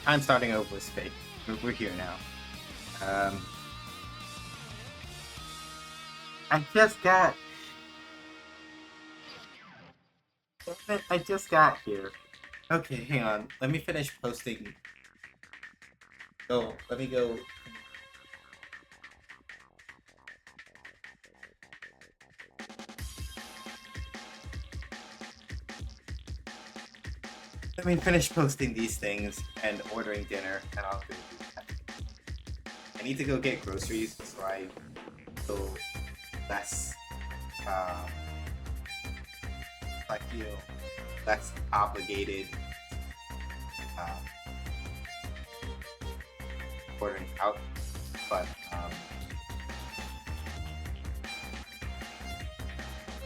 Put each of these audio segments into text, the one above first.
time starting over was fake. We're here now. Um, I just got. I just got here. Okay, hang on. Let me finish posting. Oh, let me go. Let me finish posting these things and ordering dinner, and I'll go do that. I need to go get groceries so I feel less. Um, I feel less obligated ordering out, but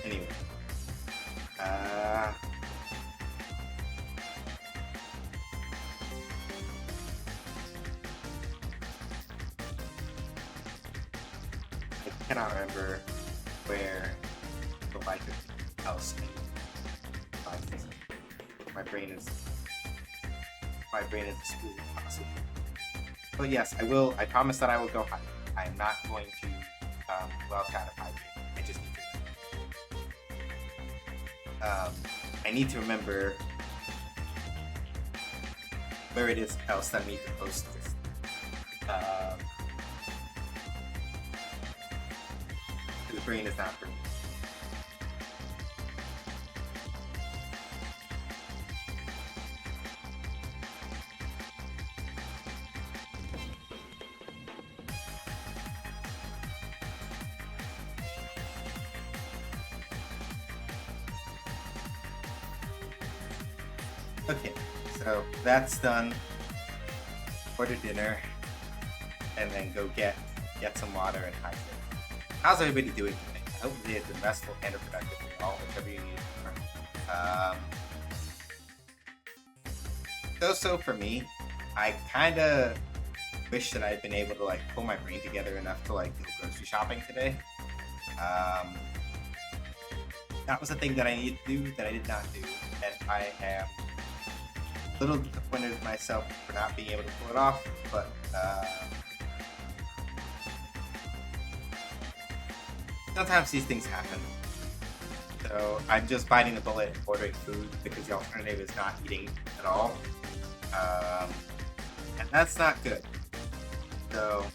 anyway, I cannot remember where the life else. My brain is a school possible. But yes, I will. I promise that I will go hike. I am not going to go outside of hiking. I just need to. I need to remember where it is else that I need to post this. The brain is not for me. Okay, so that's done. Order dinner, and then go get some water and hydrate. How's everybody doing today? I hope they have been restful and productive for y'all, whichever you need. So for me, I kind of wish that I'd been able to like pull my brain together enough to like go grocery shopping today. That was a thing that I needed to do that I did not do, and I am a little disappointed with myself for not being able to pull it off, but sometimes these things happen. So I'm just biting the bullet and ordering food because the alternative is not eating at all. And that's not good. So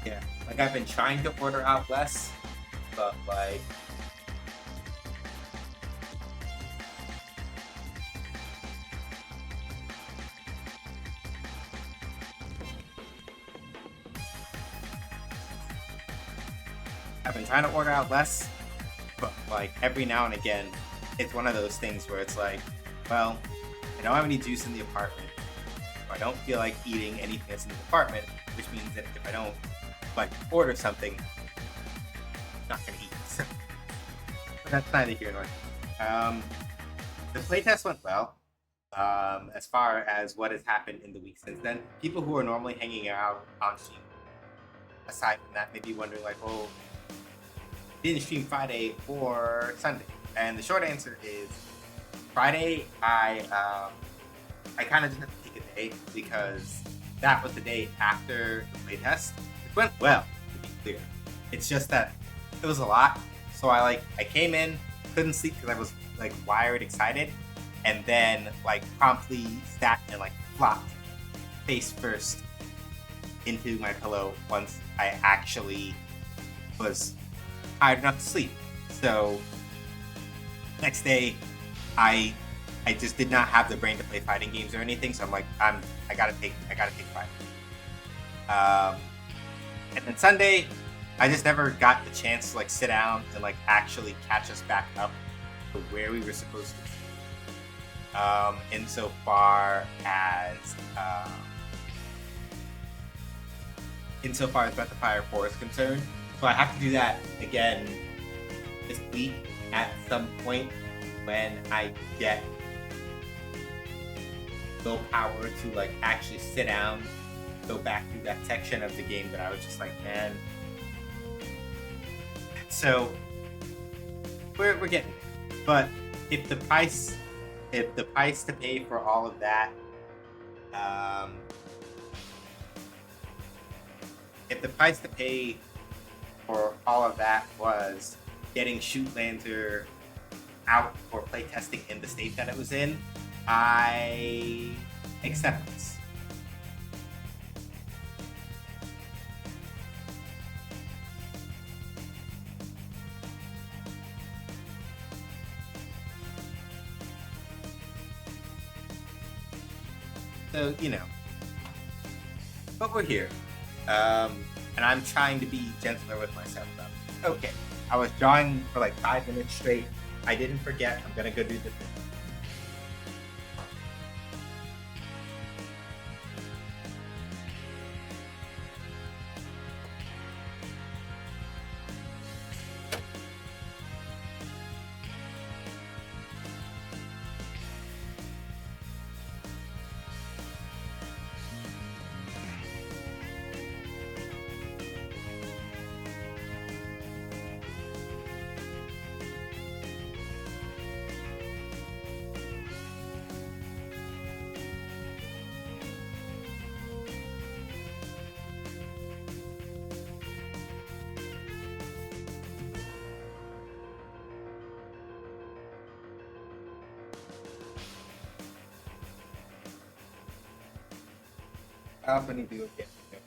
yeah, like I've been trying to order out less, but like I've been trying to order out less, but like every now and again, it's one of those things where it's like, well, I don't have any juice in the apartment. I don't feel like eating anything that's in the apartment, which means that if I don't like order something, I'm not gonna eat. So that's neither here nor there. The playtest went well. As far as what has happened in the week since then, people who are normally hanging out on stream, aside from that, may be wondering like, well, didn't stream Friday or Sunday? And the short answer is Friday. I kind of just had to take a day because that was the day after the playtest. It went well, to be clear. It's just that it was a lot. So I came in, couldn't sleep because I was like wired, excited, and then like promptly sat and like flopped face first into my pillow once I actually was tired enough to sleep. So next day, I just did not have the brain to play fighting games or anything. So I'm like, I gotta take fighting. And then Sunday, I just never got the chance to like sit down and like actually catch us back up to where we were supposed to be. Insofar as Breath of Fire 4 is concerned. So I have to do that again this week at some point when I get willpower to like actually sit down, go back through that section of the game that I was just like, man. So we're getting there. But if the price to pay for all of that, if the price to pay for all of that was getting Shootlander out for playtesting in the state that it was in, I accept this. So, but we're here. And I'm trying to be gentler with myself though. Okay, I was drawing for like 5 minutes straight. I didn't forget. I'm gonna go do the thing. I also need to go get it.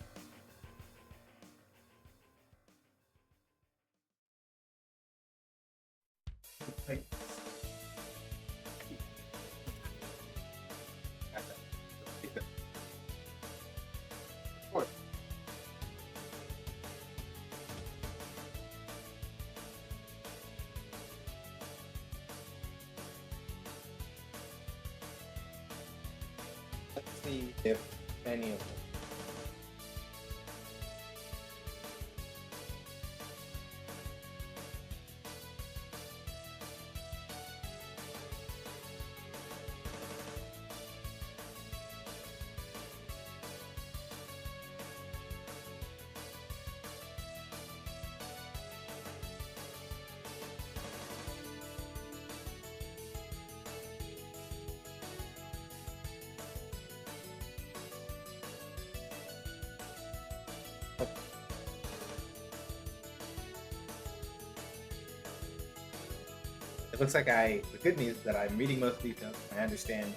Let's see if any of them. It looks like the good news is that I'm reading most of these notes. I understand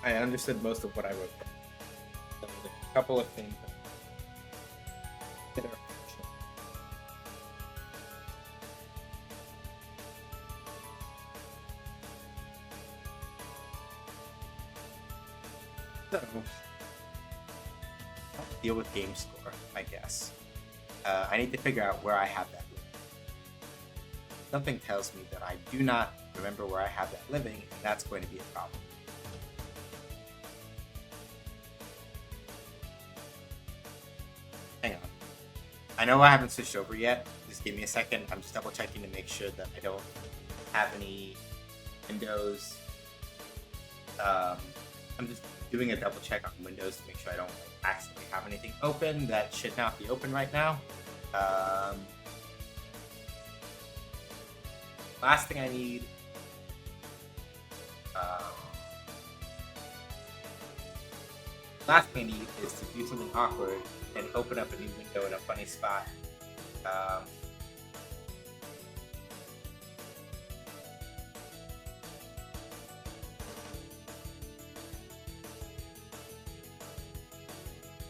I understood most of what I wrote. So there's a couple of things that are so, deal with game score, I guess. I need to figure out where I have that living. Something tells me that I do not remember where I have that living, and that's going to be a problem. Hang on. I know I haven't switched over yet. Just give me a second. I'm just double checking to make sure that I don't have any windows. I'm just doing a double check on Windows to make sure I don't accidentally have anything open that should not be open right now. Last thing I need. Last thing I need is to do something awkward and open up a new window in a funny spot.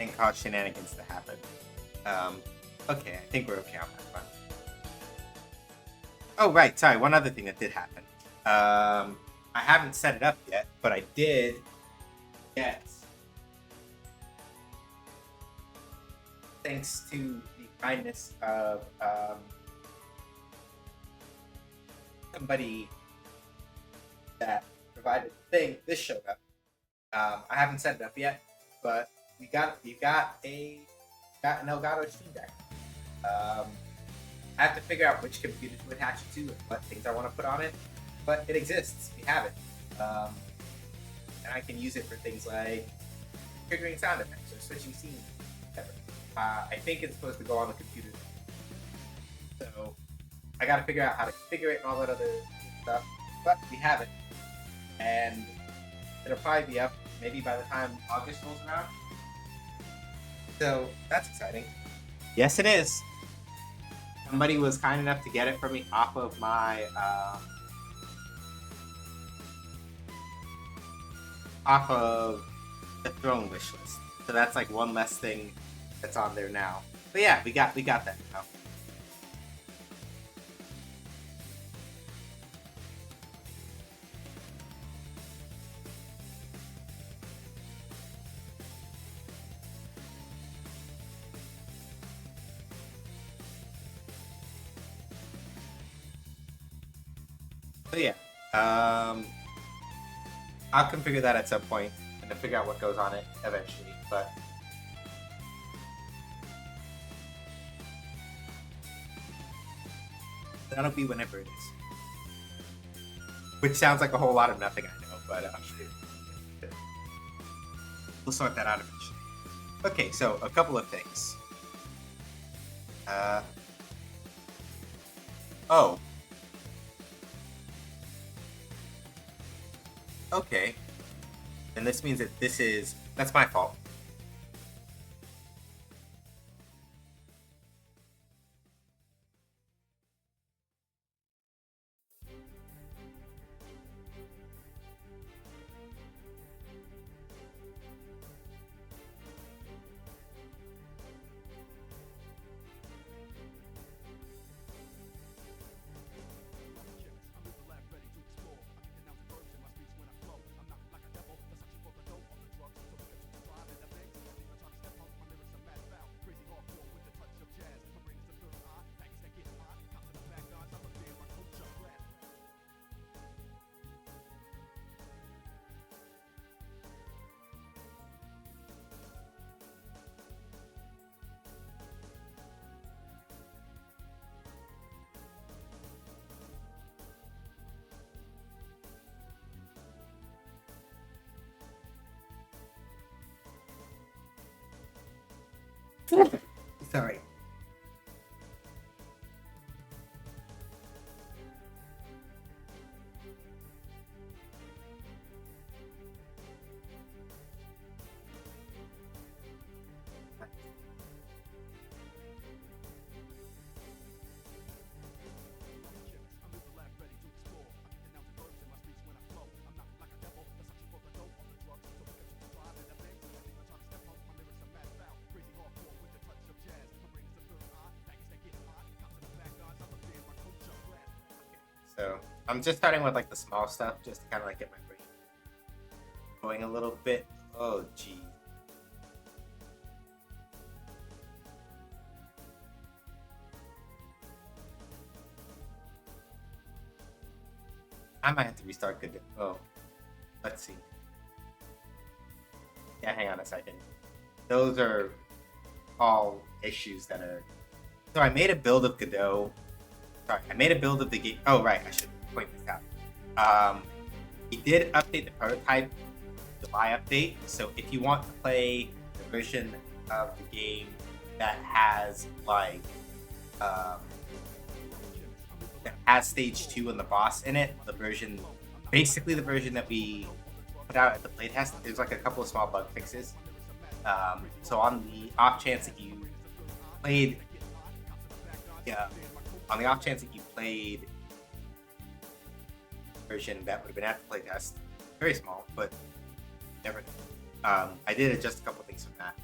And cause shenanigans to happen. Okay, I think we're okay on that front. Oh, right, sorry, one other thing that did happen. I haven't set it up yet, but I did get, thanks to the kindness of somebody that provided the thing, this showed up. I haven't set it up yet, but we got a got an Elgato Stream Deck. I have to figure out which computer to attach it to and what things I want to put on it, but it exists. We have it, and I can use it for things like triggering sound effects or switching scenes. Whatever. I think it's supposed to go on the computer, so I got to figure out how to configure it and all that other stuff. But we have it, and it'll probably be up maybe by the time August rolls around. So that's exciting. Yes, it is. Somebody was kind enough to get it for me off of my the Throne wish list. So that's like one less thing that's on there now. But yeah, we got that now. So yeah, I'll configure that at some point and then figure out what goes on it eventually. But that'll be whenever it is. Which sounds like a whole lot of nothing, I know, but we'll sort that out eventually. Okay, so a couple of things. Oh. Okay. And this means that that's my fault. Sorry. So I'm just starting with like the small stuff just to kind of like get my brain going a little bit. Oh, geez. I might have to restart Godot. Oh, let's see. Yeah, hang on a second. Those are all issues that are... So I made a build of Godot. Sorry, I made a build of the game. Oh, right, I should point this out. He did update the prototype, July update. So if you want to play the version of the game that has like that has stage 2 and the boss in it, basically the version that we put out at the playtest, there's like a couple of small bug fixes. So on the off chance that you played, on the off chance that you played version that would have been at the playtest, very small, but never. I did adjust a couple things from that.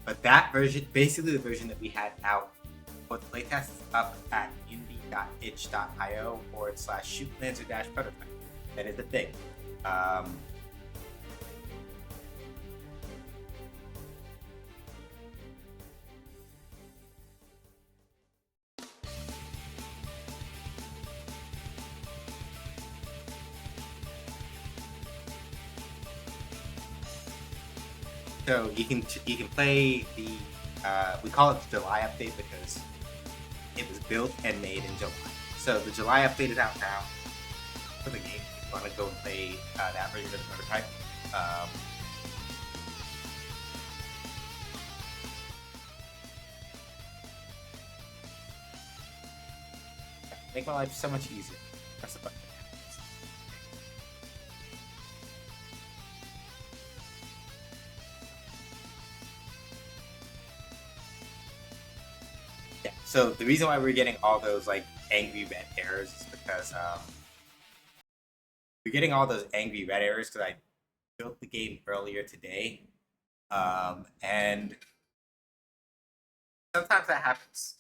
But that version, basically the version that we had out for the playtest, is up at indie.itch.io/shootlancer-prototype. That is the thing. So you can play the We call it the July update because it was built and made in July. So the July update is out now for the game. If you want to go and play that version of the prototype. Make my life so much easier. Press the button. Yeah. So the reason why we're getting all those like angry red errors is because we're getting all those angry red errors because I built the game earlier today, and sometimes that happens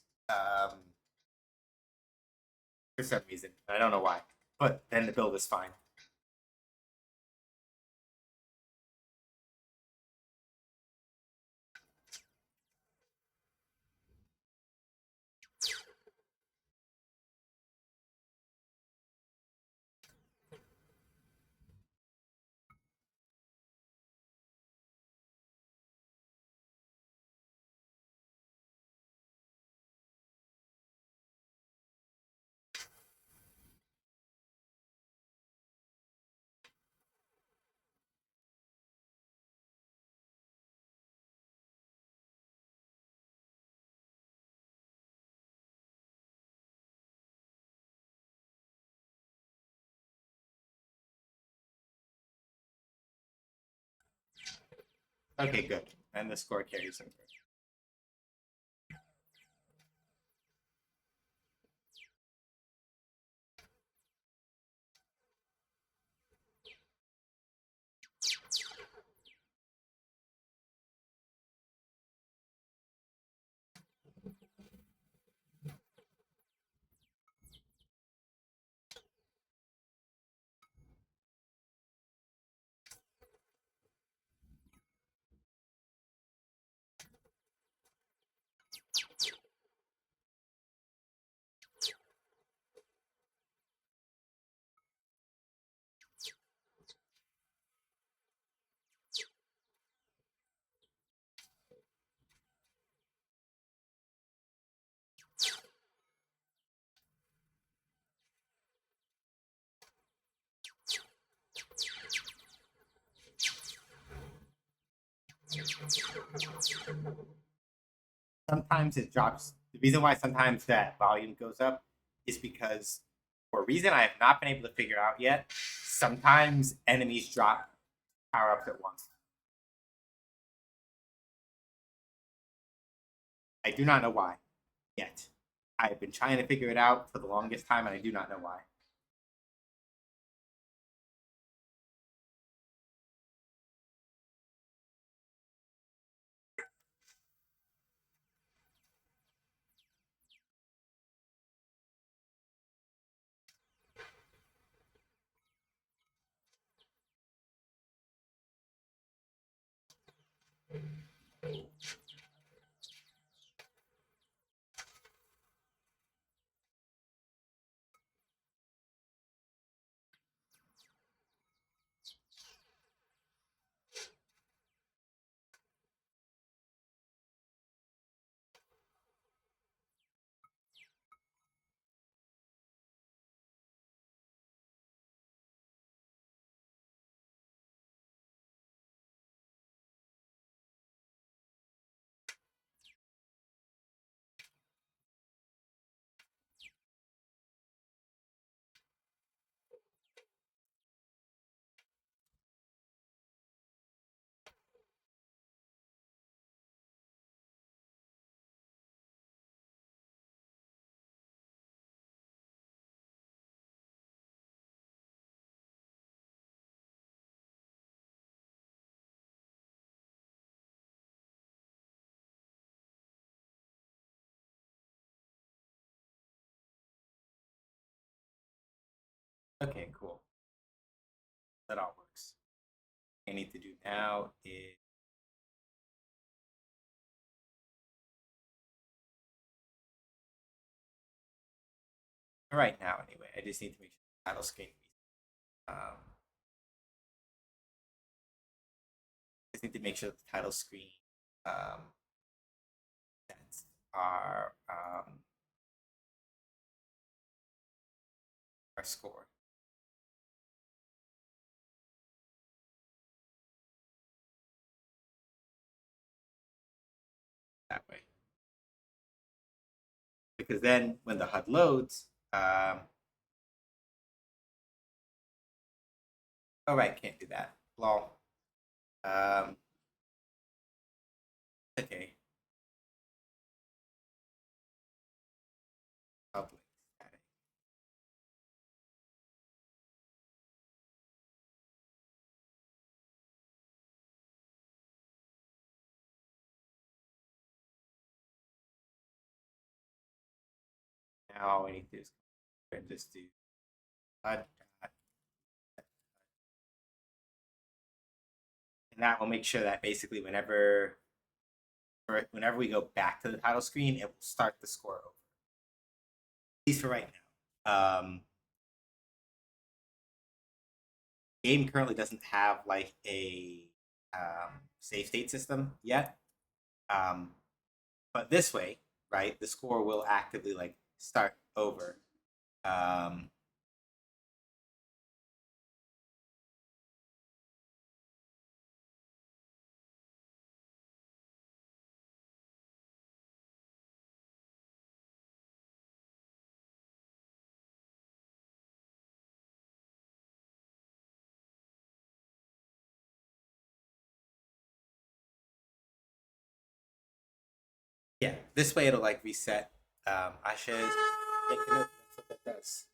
for some reason. I don't know why, but then the build is fine. Okay, good. And the score carries over. Sometimes it drops. The reason why sometimes that volume goes up is because, for a reason I have not been able to figure out yet, sometimes enemies drop power ups at once. I do not know why yet. I have been trying to figure it out for the longest time, and I do not know why. Okay, cool. That all works. What I need to do now is right now anyway. I just need to make sure the title screen. Just need to make sure that the title screen um, our score. That way. Because then when the HUD loads, oh right, can't do that. Lol. Um, okay. Public static. Now all we need to do is just do HUD, and that will make sure that basically whenever we go back to the title screen, it will start the score over. At least for right now. Game currently doesn't have like a save state system yet. Um, but this way, right, the score will actively like start over. Um, yeah, this way it'll like reset. I should make a note. That's what that does.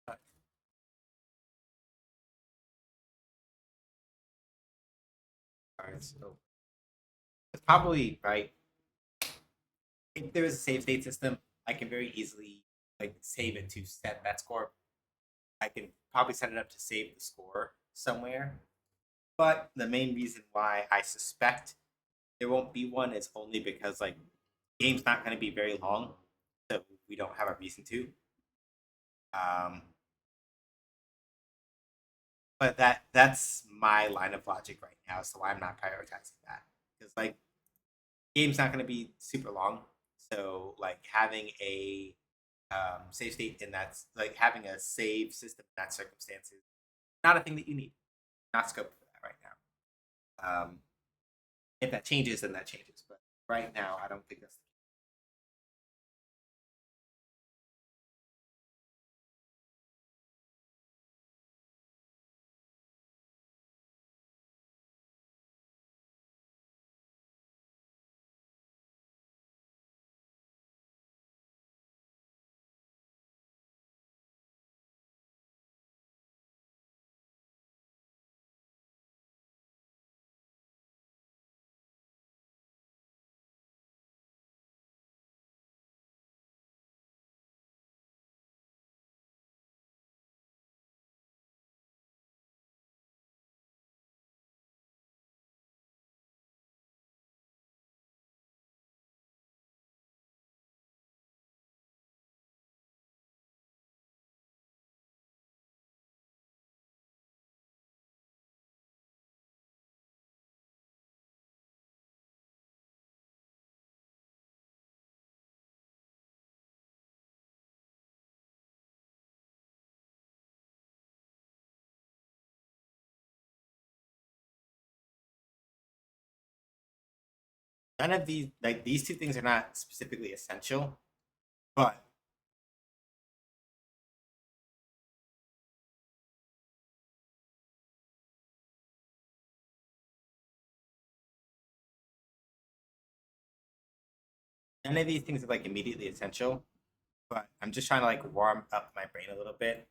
All right, so it's probably right. If there is a save state system, I can very easily like save it to set that score. I can probably set it up to save the score somewhere. But the main reason why I suspect there won't be one is only because like game's not going to be very long, so we don't have a reason to. Um, but that's my line of logic right now, so I'm not prioritizing that because like game's not going to be super long, so like having a save state in that like having a save system in that circumstance is not a thing that you need, not scope for that right now. If that changes, then that changes, but right now I don't think that's none of these like these two things are not specifically essential, but none of these things are like immediately essential. But I'm just trying to like warm up my brain a little bit.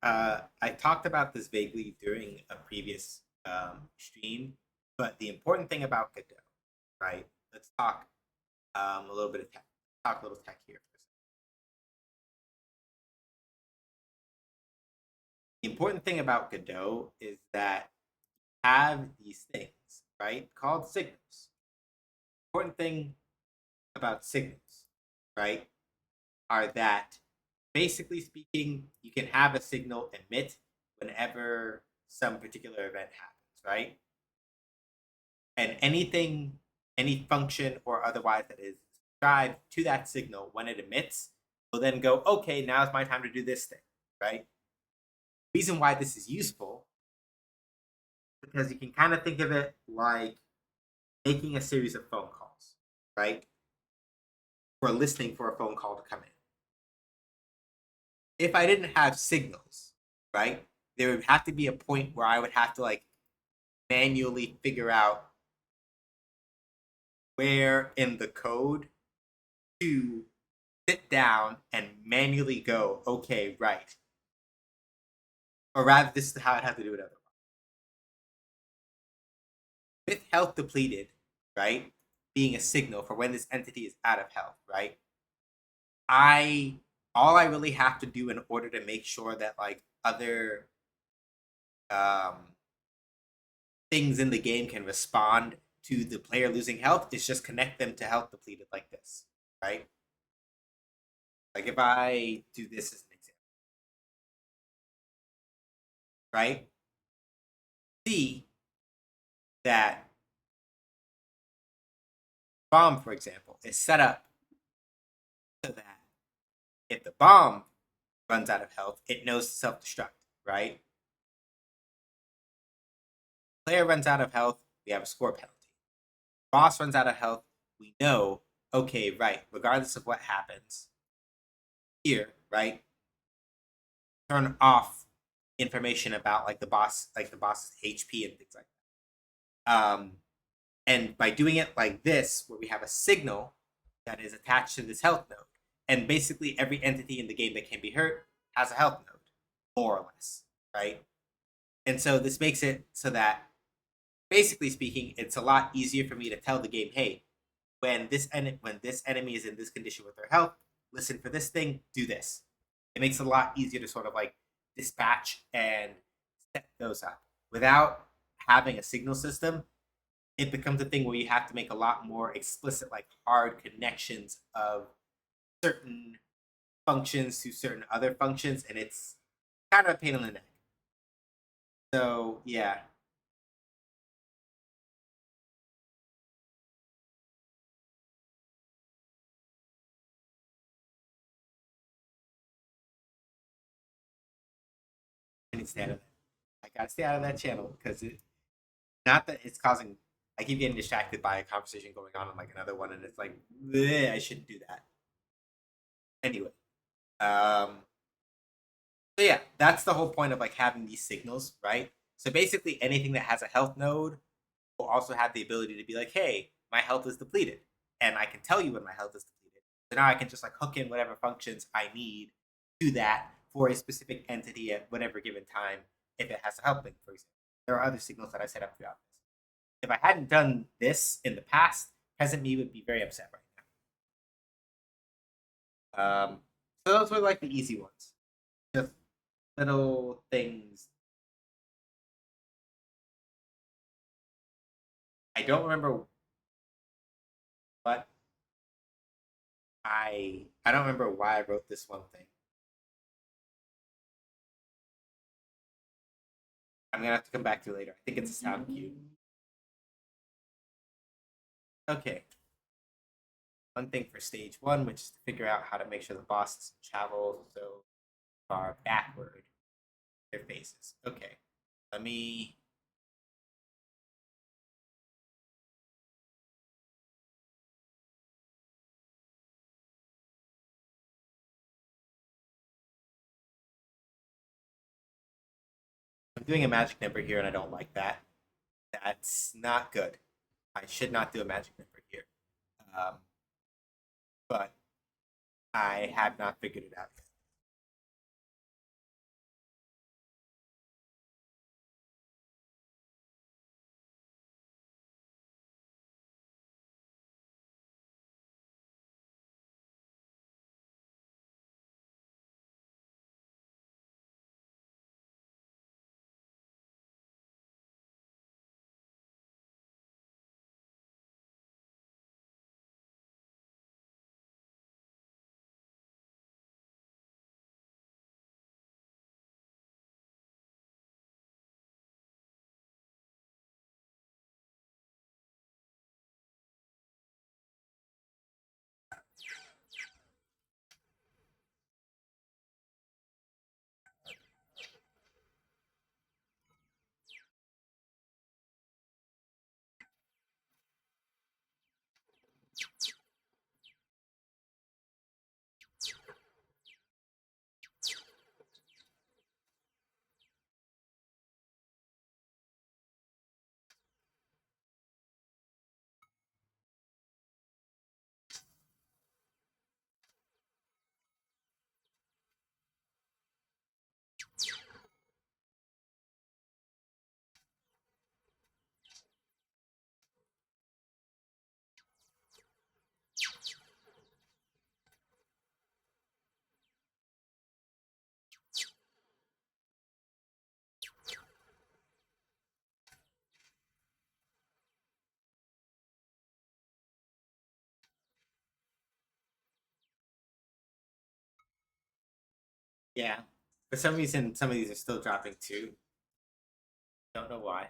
I talked about this vaguely during a previous stream, but the important thing about Godot, right? Let's talk a little bit of tech. Talk a little tech here for a second. The important thing about Godot is that you have these things, right, called signals. Important thing about signals, right, are that basically speaking, you can have a signal emit whenever some particular event happens, right? And anything, any function or otherwise that is subscribed to that signal when it emits will then go, okay, now it's my time to do this thing, right? The reason why this is useful because you can kind of think of it like making a series of phone calls, right? Or listening for a phone call to come in. If I didn't have signals, right, there would have to be a point where I would have to like manually figure out where in the code to sit down and manually go, okay, right. Or rather, this is how I'd have to do it otherwise. With health depleted, right, being a signal for when this entity is out of health, right? I all I really have to do in order to make sure that like other um, things in the game can respond to the player losing health is just connect them to health depleted like this, right? Like if I do this as an example, right? See that bomb, for example, is set up so that if the bomb runs out of health, it knows to self-destruct, right? Player runs out of health, we have a score penalty. Boss runs out of health, we know, okay, right, regardless of what happens here, right? Turn off information about like the boss's HP and things like that. And by doing it like this, where we have a signal that is attached to this health node, and basically every entity in the game that can be hurt has a health node, more or less, right? And so this makes it so that, basically speaking, it's a lot easier for me to tell the game, hey, when this enemy is in this condition with their health, listen for this thing, do this. It makes it a lot easier to sort of like dispatch and set those up. Without having a signal system, it becomes a thing where you have to make a lot more explicit, like hard connections of certain functions to certain other functions, and it's kind of a pain in the neck. So yeah, I need to stay out of that. I gotta stay out of that channel because it not that it's causing. I keep getting distracted by a conversation going on like another one, and it's like I shouldn't do that. Anyway, um, so yeah, that's the whole point of like having these signals, right? So basically, anything that has a health node will also have the ability to be like, hey, my health is depleted. And I can tell you when my health is depleted. So now I can just like hook in whatever functions I need to that for a specific entity at whatever given time if it has a health link, for example. There are other signals that I set up throughout this. If I hadn't done this in the past, present me would be very upset right now. So those were like the easy ones. Just little things. I don't remember what I don't remember why I wrote this one thing. I'm gonna have to come back to it later. I think it's a sound cue. Okay. One thing for stage one, which is to figure out how to make sure the boss doesn't travel so far backward their faces. Okay. Let me. I'm doing a magic number here and I don't like that. That's not good. I should not do a magic number here. Um, but I have not figured it out yet. Yeah. For some reason, some of these are still dropping too. Don't know why. I'm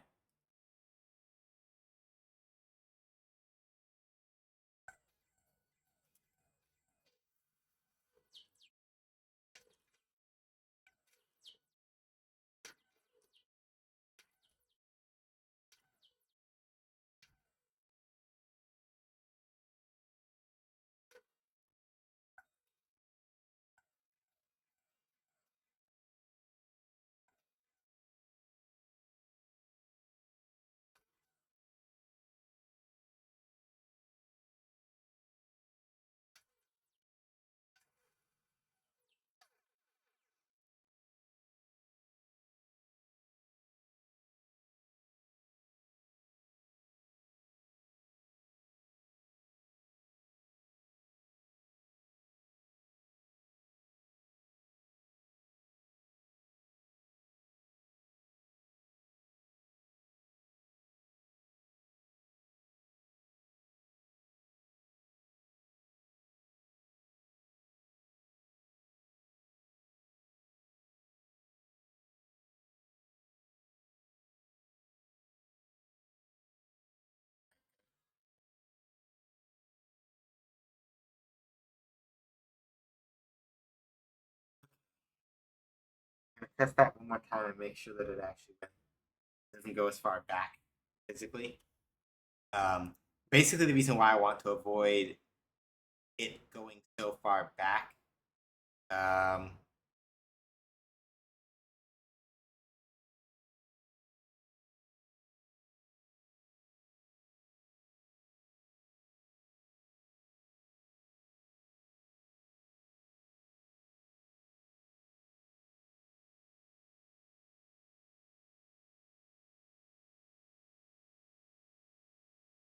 gonna test that one more time and make sure that it actually doesn't go as far back physically. Um, Basically, the reason why I want to avoid it going so far back. Um,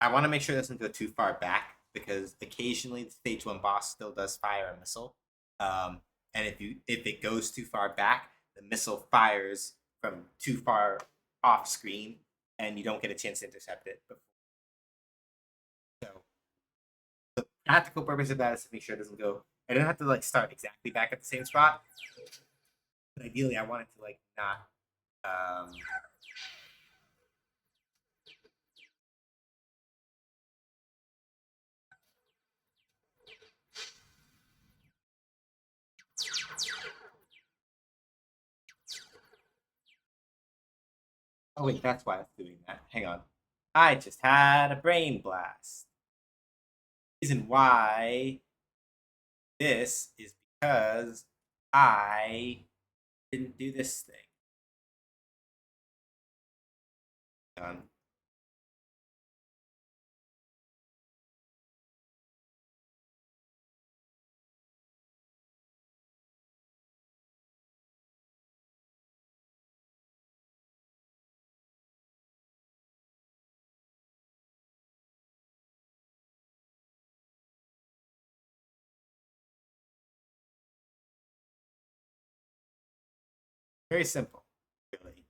I want to make sure it doesn't go too far back because occasionally the stage one boss still does fire a missile. Um, and if it goes too far back, the missile fires from too far off screen, and you don't get a chance to intercept it. So the practical purpose of that is to make sure it doesn't go. I don't have to like start exactly back at the same spot, but ideally I want it to like not. Oh wait, that's why it's doing that. Hang on, I just had a brain blast. Reason why this is because I didn't do this thing. Um, Very simple, really.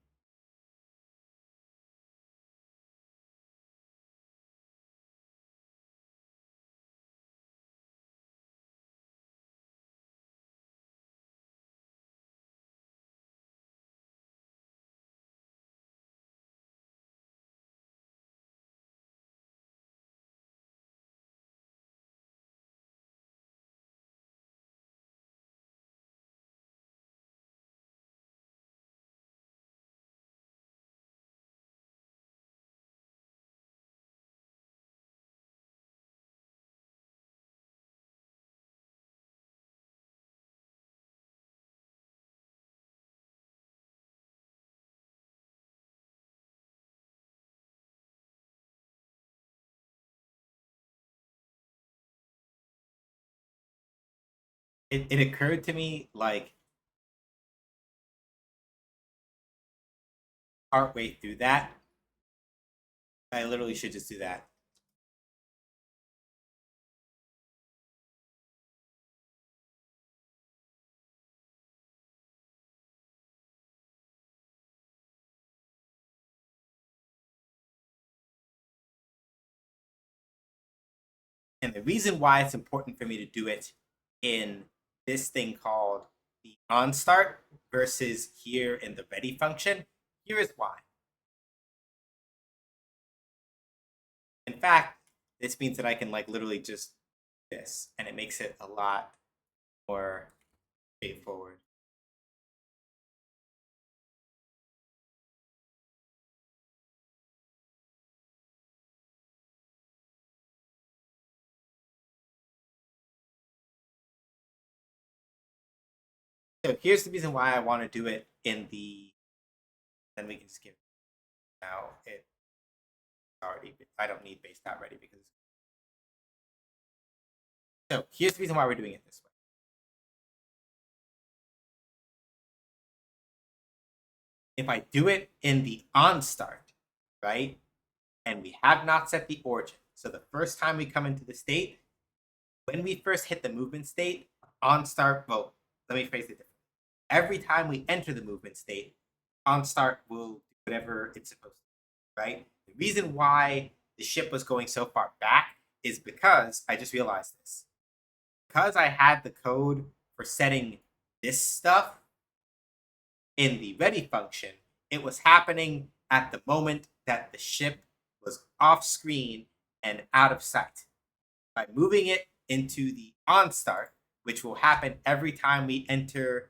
It occurred to me like partway through that, I literally should just do that. And the reason why it's important for me to do it in this thing called the on start versus here in the ready function. Here is why. In fact, this means that I can like literally just this, and it makes it a lot more straightforward. So here's the reason why I want to do it in the. Then we can skip. Now it already. I don't need base dot ready because. So here's the reason why we're doing it this way. If I do it in the on start, right, and we have not set the origin, so the first time we come into the state, when we first hit the movement state, on start, well, let me phrase it differently. Every time we enter the movement state, on start will do whatever it's supposed to, right? The reason why the ship was going so far back is because I just realized this. Because I had the code for setting this stuff in the ready function, it was happening at the moment that the ship was off screen and out of sight. By moving it into the on start, which will happen every time we enter,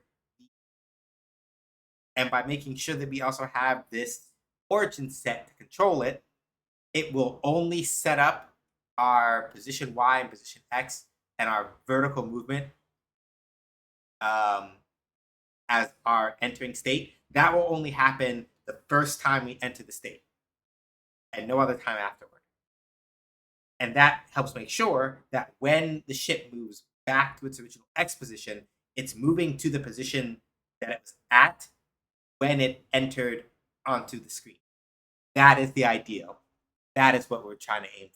and by making sure that we also have this origin set to control it, it will only set up our position Y and position X and our vertical movement as our entering state. That will only happen the first time we enter the state and no other time afterward. And that helps make sure that when the ship moves back to its original X position, it's moving to the position that it was at when it entered onto the screen. That is the ideal. That is what we're trying to aim for.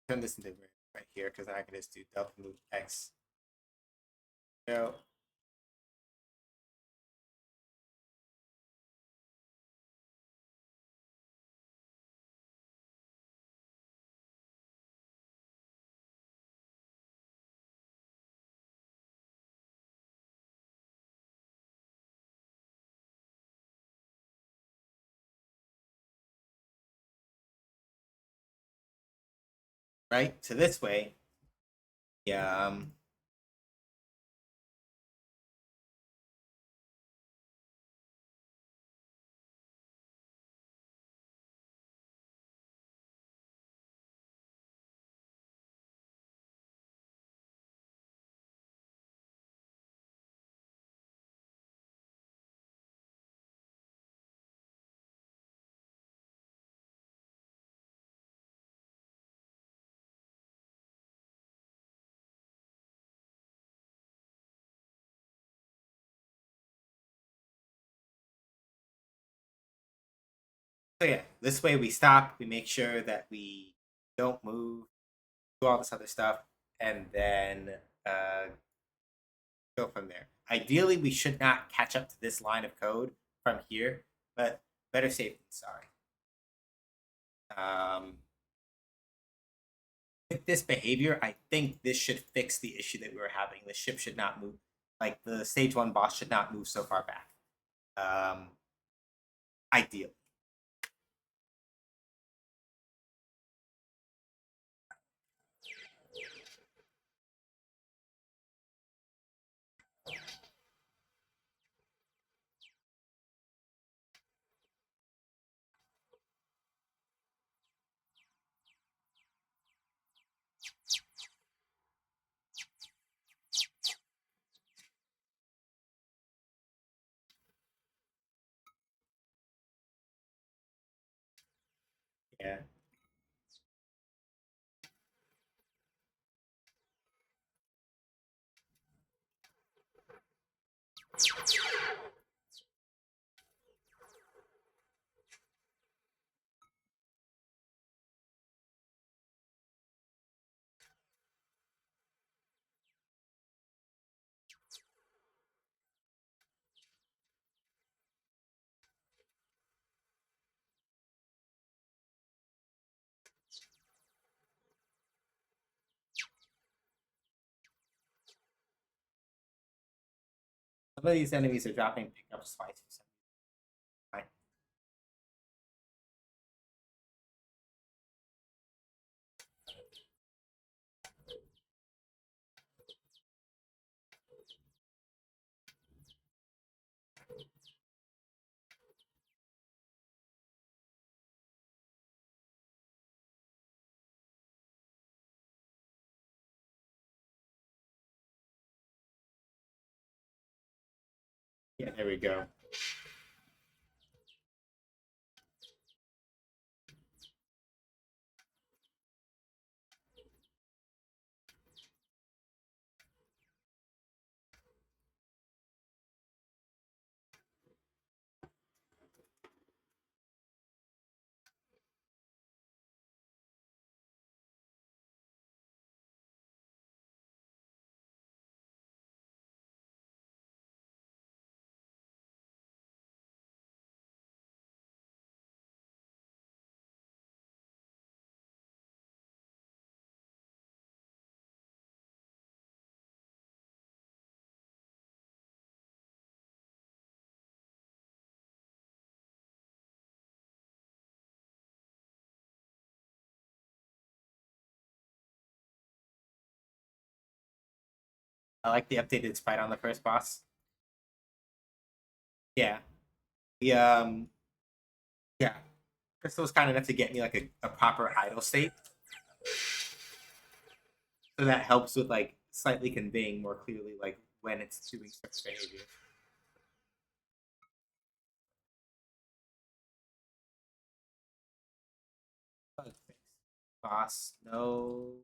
Turn this into right here because then I can just do delta move X. So right, so this way, yeah, so yeah, this way we stop, we make sure that we don't move, do all this other stuff, and then uh, go from there. Ideally, we should not catch up to this line of code from here, but better safe than sorry. With this behavior, I think this should fix the issue that we were having. The ship should not move, like the stage one boss should not move so far back. Ideally. Yeah. Some of these enemies are dropping pickups twice. Fine. Yeah, there we go. I like the updated sprite on the first boss. Yeah. The yeah. Crystal's kind of enough to get me like a proper idle state. So that helps with like slightly conveying more clearly like when it's doing certain behavior. Boss, no.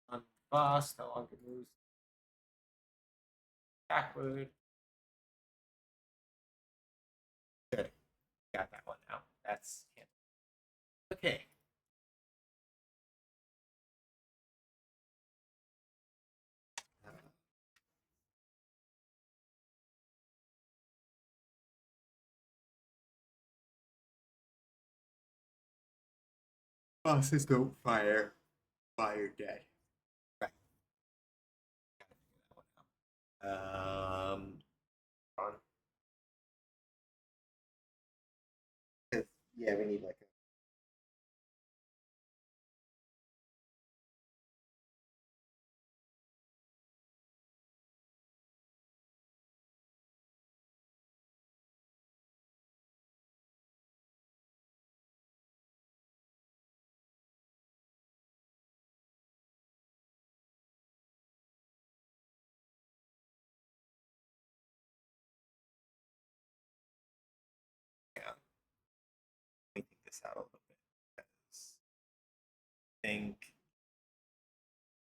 On boss, no longer moves backward. Good. Got that one now. That's okay. Bosses don't fire. Fire dead. Right. Um, yeah, we need like a yeah. Let me think this out a little bit. I think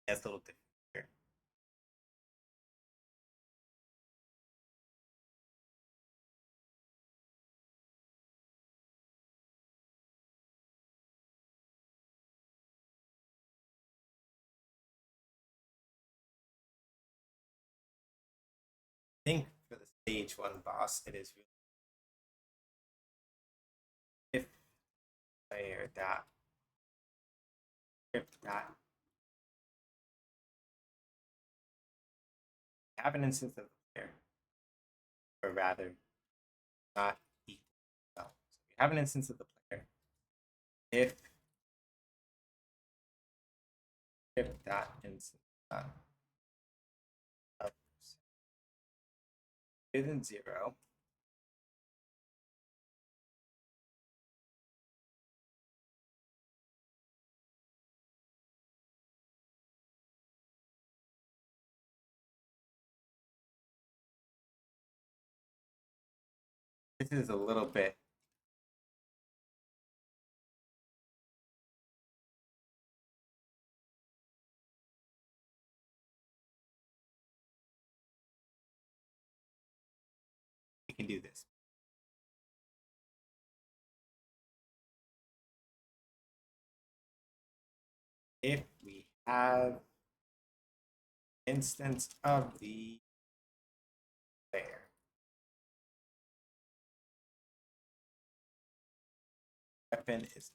that's a little different here. I think for the stage one boss, it is really if player dot if dot have an instance of the player, or rather not equal. So we have an instance of the player. If that instance of greater than 0. This is a little bit. We can do this. If we have instance of the player, weapon is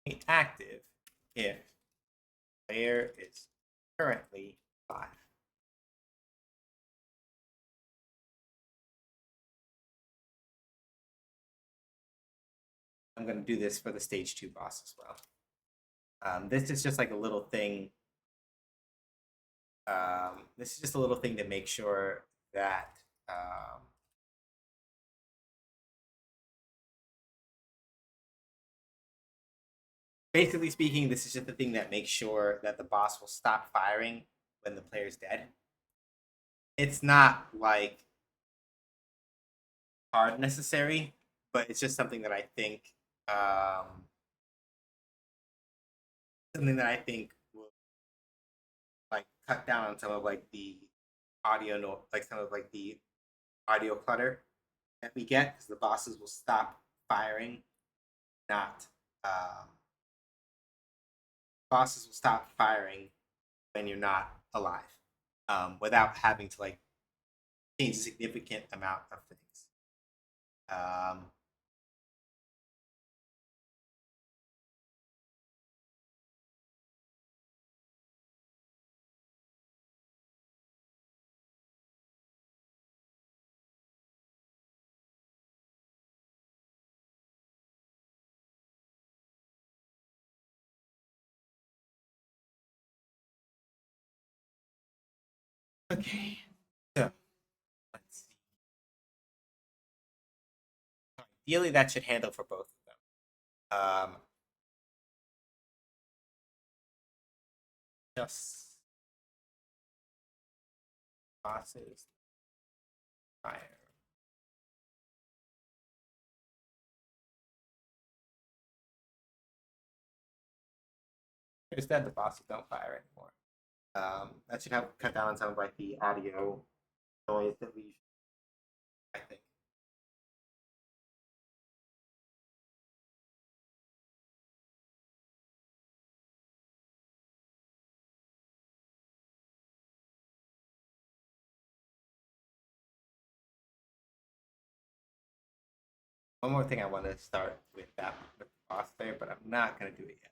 only active if player is currently alive. I'm going to do this for the stage 2 boss as well. This is just like a little thing. This is just a little thing to make sure that basically speaking, this is just the thing that makes sure that the boss will stop firing when the player's dead. It's not like hard necessary, but it's just something that I think will like cut down on some of like the audio like some of like the audio clutter that we get, because the bosses will stop firing, not bosses will stop firing when you're not alive, without having to like change a significant amount of things. Okay, so let's see. Ideally, that should handle for both of them. Just bosses fire. Instead, the bosses don't fire anymore. That should help cut down on some of like the audio noise that we, I think. One more thing I want to start with that with the boss there, but I'm not going to do it yet.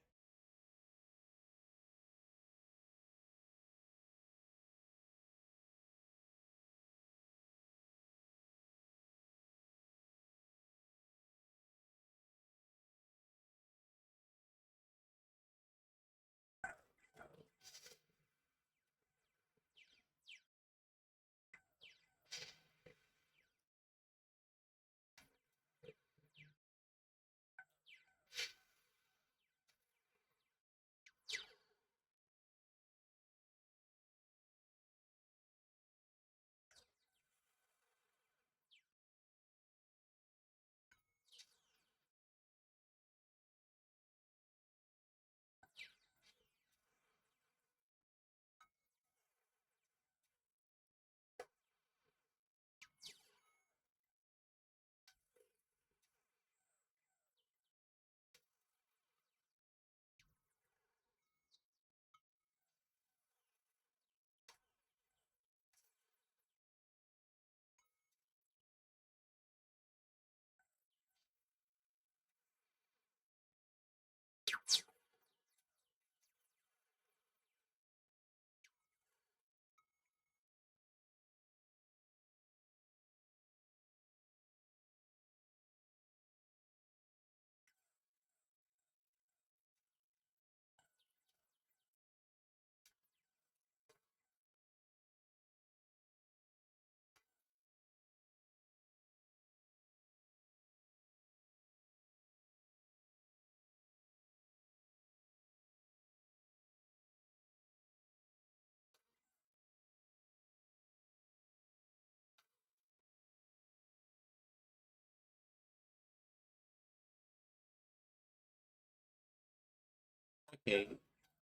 Okay,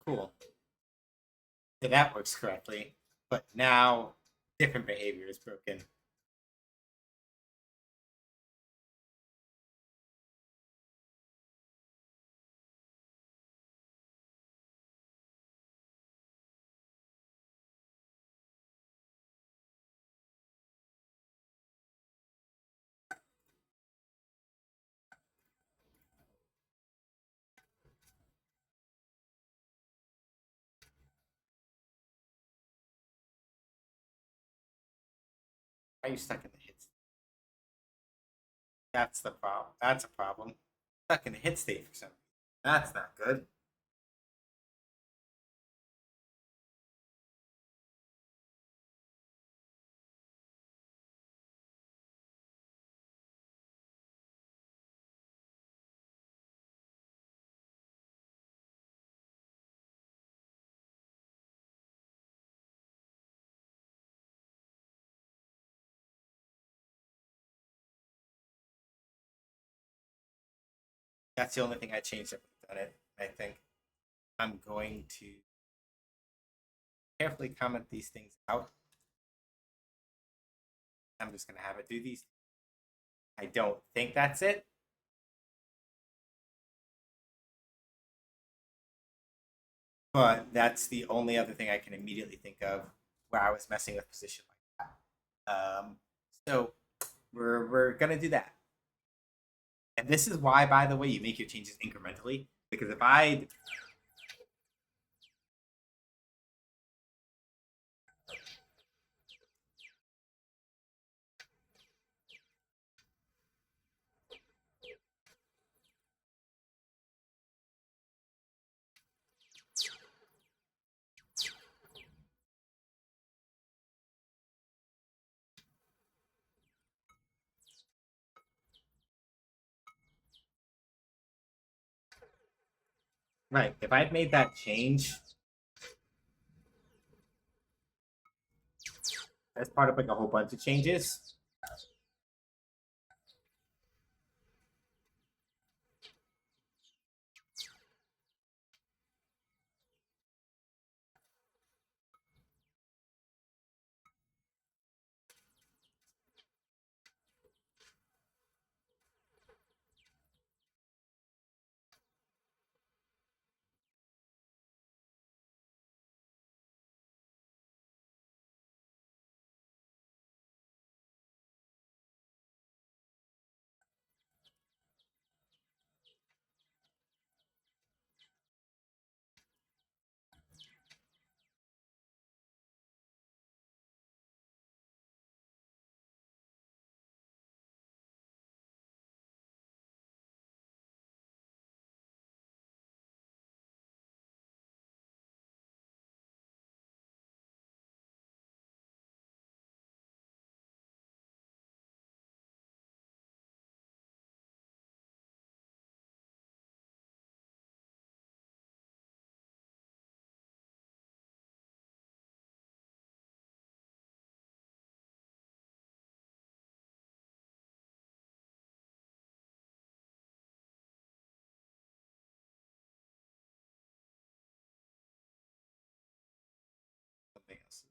cool. So that works correctly. But now different behavior is broken. Why are you stuck in the hit state? That's the problem. That's a problem. Stuck in the hit state for some reason. That's not good. That's the only thing I changed on it. I think I'm going to carefully comment these things out. I'm just going to have it do these. I don't think that's it. But that's the only other thing I can immediately think of where I was messing with position like that. So we're gonna do that. And this is why, by the way, you make your changes incrementally. Because if I right, if I'd made that change as part of like a whole bunch of changes, something else.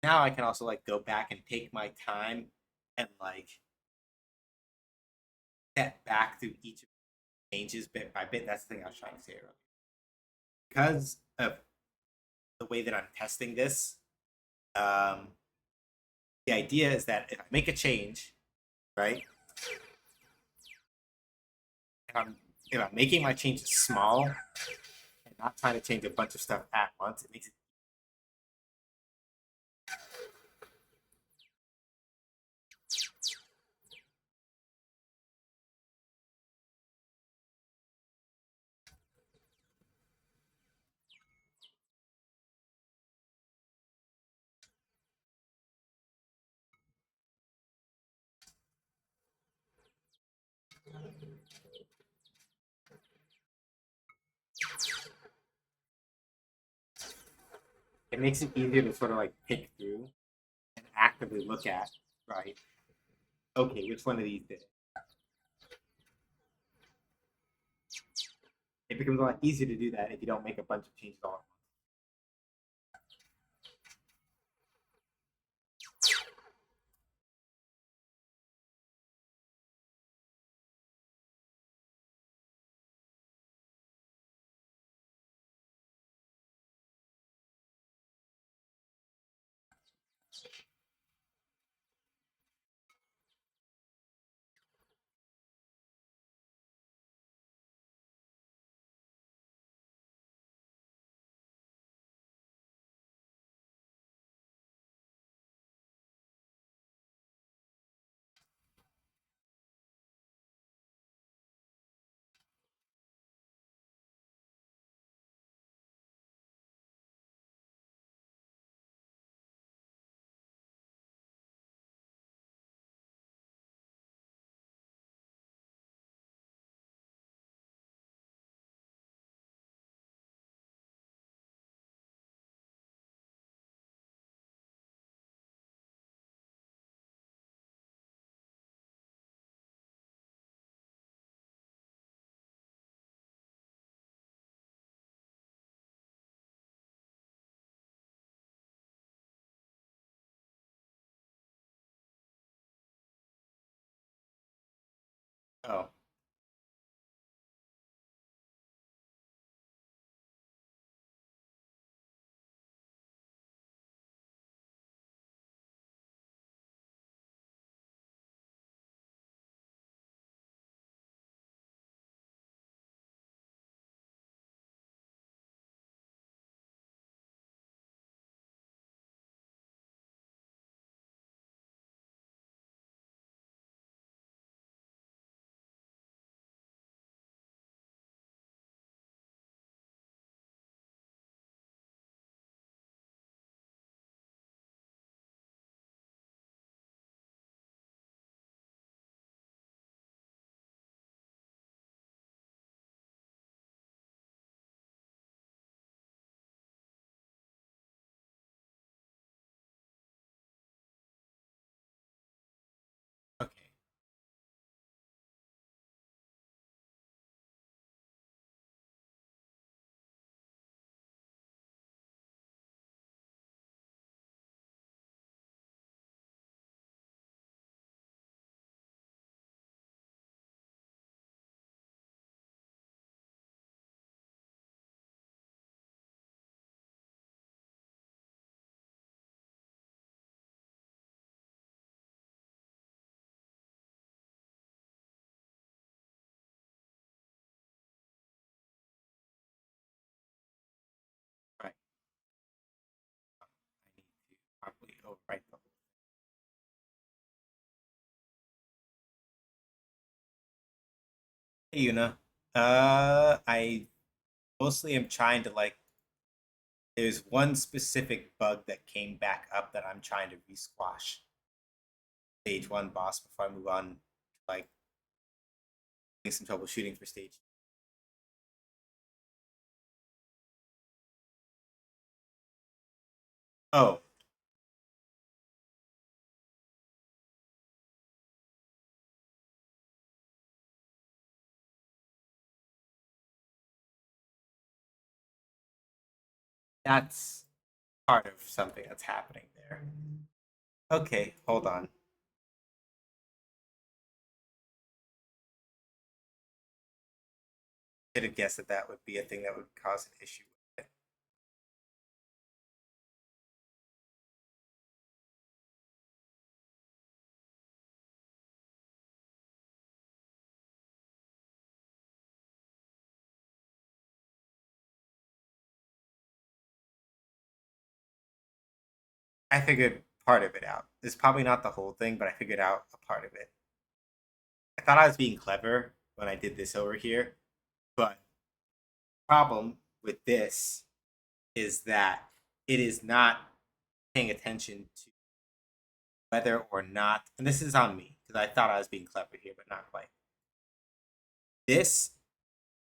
now I can also like go back and take my time and like step back through each of the changes bit by bit. That's the thing I was trying to say earlier. Because of the way that I'm testing this, um, the idea is that if I make a change, right? If I'm if I'm making my changes small and not trying to change a bunch of stuff at once, it makes it easier to sort of like pick through and actively look at, right? Okay, which one of these did it? It becomes a lot easier to do that if you don't make a bunch of changes all at once. Oh, okay. Right. I need to probably overwrite the whole. Hey, Yuna. I mostly am trying to like. There's one specific bug that came back up that I'm trying to resquash. Stage one boss before I move on to like doing some troubleshooting for stage. Oh, that's part of something that's happening there. there. Okay, hold on. Should have guessed that that would be a thing that would cause an issue with it. I figured part of it out. It's probably not the whole thing, but I figured out a part of it. I thought I was being clever when I did this over here, but the problem with this is that it is not paying attention to whether or not, and this is on me because I thought I was being clever here, but not quite. This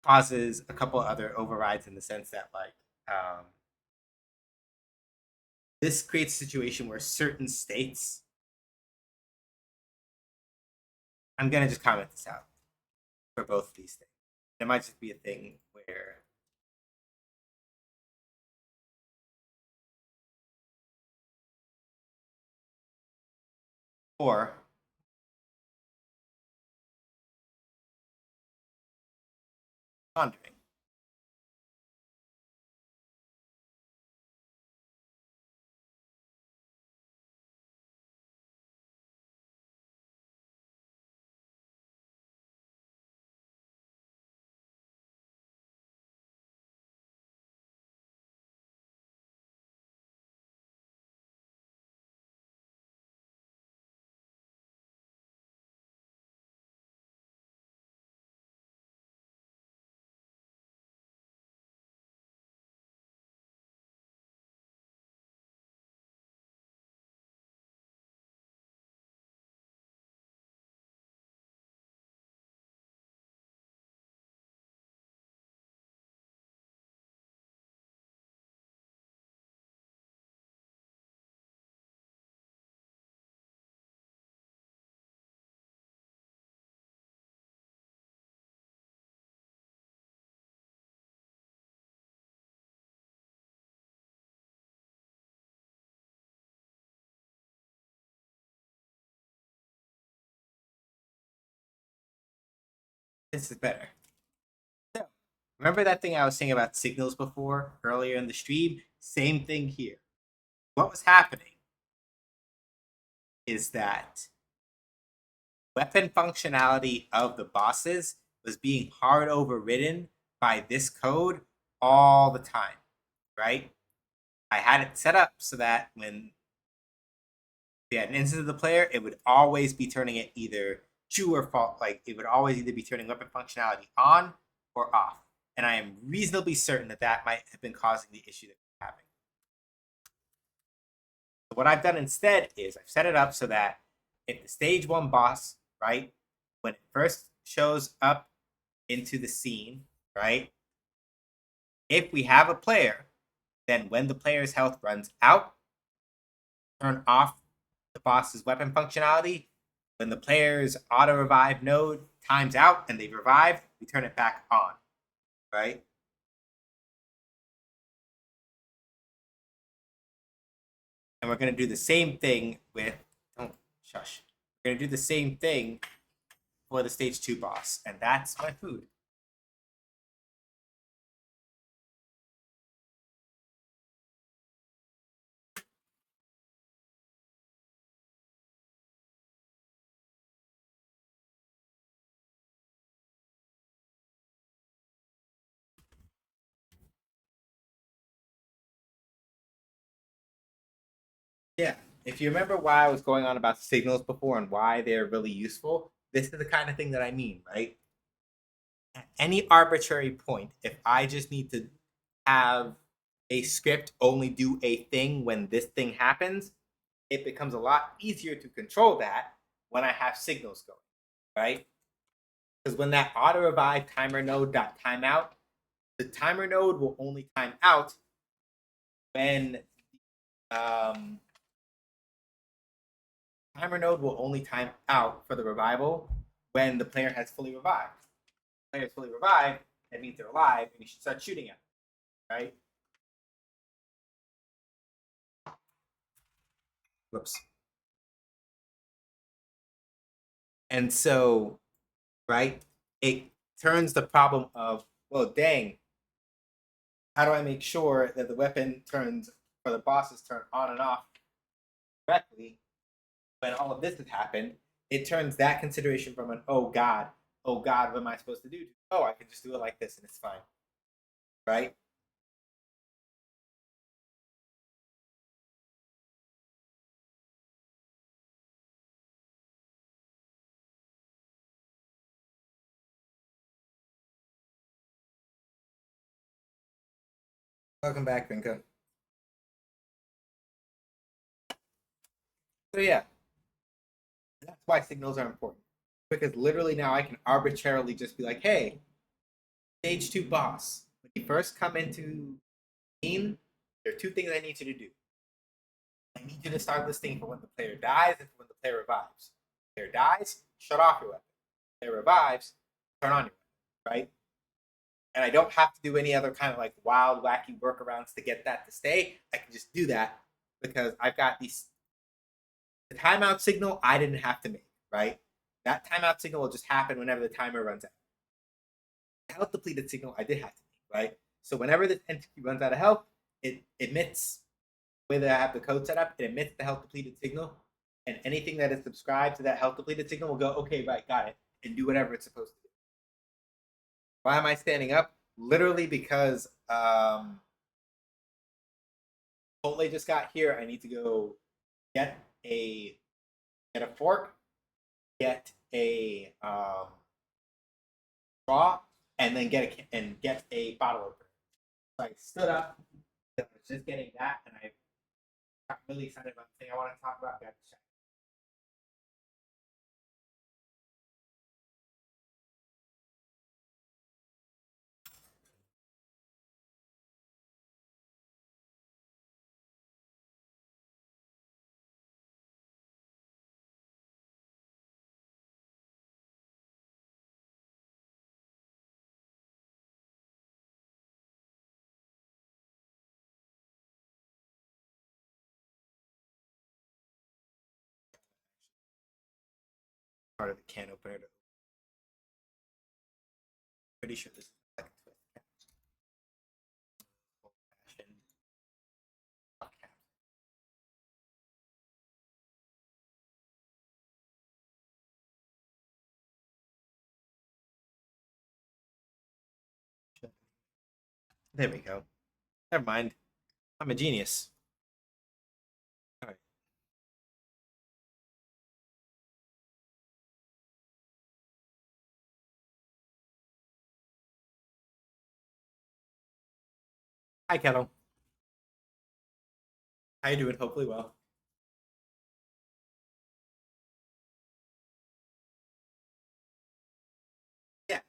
causes a couple other overrides in the sense that, like, this creates a situation where certain states, I'm going to just comment this out for both of these things. It might just be a thing where or pondering. This is better. So, remember that thing I was saying about signals before earlier in the stream? Same thing here. What was happening is that weapon functionality of the bosses was being hard overridden by this code all the time, right? I had it set up so that when we had an instance of the player, it would always be turning it either true or false. Like, it would always either be turning weapon functionality on or off. And I am reasonably certain that that might have been causing the issue that we're having. So what I've done instead is I've set it up so that if the stage 1 boss, right, when it first shows up into the scene, right, if we have a player, then when the player's health runs out, turn off the boss's weapon functionality. When the player's auto revive node times out and they've revived, we turn it back on, right? And we're going to do the same thing with, oh, shush. We're going to do the same thing for the stage 2 boss, and that's my food. Yeah, if you remember why I was going on about signals before and why they're really useful, this is the kind of thing that I mean, right? At any arbitrary point, if I just need to have a script only do a thing when this thing happens, it becomes a lot easier to control that when I have signals going, right? Because when that auto revive timer node dot timeout, the timer node will only time out when timer node will only time out for the revival when the player has fully revived. If the player is fully revived, that means they're alive, and you should start shooting at them, right? Whoops. And so, right, it turns the problem of, well, dang, how do I make sure that the weapon turns, or the bosses turn on and off correctly when all of this has happened? It turns that consideration from an, oh God, what am I supposed to do? Oh, I can just do it like this and it's fine. Right? Welcome back, Vinka. So yeah, that's why signals are important. Because literally now I can arbitrarily just be like, hey, stage two boss. When you first come into scene, there are two things I need you to do. I need you to start listing for when the player dies and for when the player revives. If the player dies, shut off your weapon. If the player revives, turn on your weapon, right? And I don't have to do any other kind of like wild, wacky workarounds to get that to stay. I can just do that because I've got these. The timeout signal I didn't have to make, right? That timeout signal will just happen whenever the timer runs out. The health depleted signal I did have to make, right? So whenever the entity runs out of health, it emits the way that I have the code set up, it emits the health depleted signal, and anything that is subscribed to that health depleted signal will go, okay, right, got it, and do whatever it's supposed to do. Why am I standing up? Literally because Chipotle just got here. I need to go get a fork, get a straw, and then get a bottle opener. So I stood up. I was just getting that, and I got really excited about the thing I want to talk about. Got part of the can opener. Pretty sure this is like a twist cap. There we go. Never mind. I'm a genius. All right. Hi, Kettle. How you doing? Hopefully well. Yeah,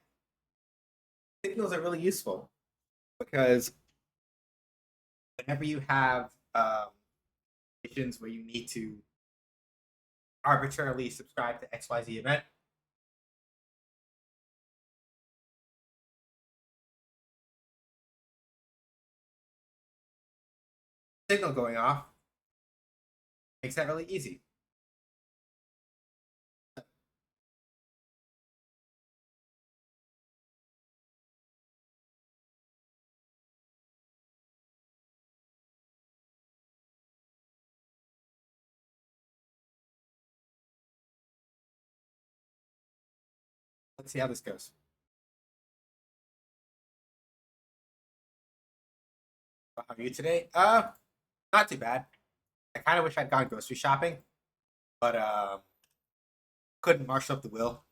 signals are really useful because whenever you have missions where you need to arbitrarily subscribe to XYZ event, signal going off makes that really easy. Let's see how this goes. How are you today? Not too bad. I kind of wish I'd gone grocery shopping, but couldn't marshal up the will.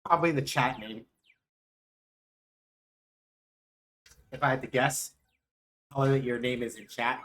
Probably the chat name, if I had to guess. Probably that your name is in chat.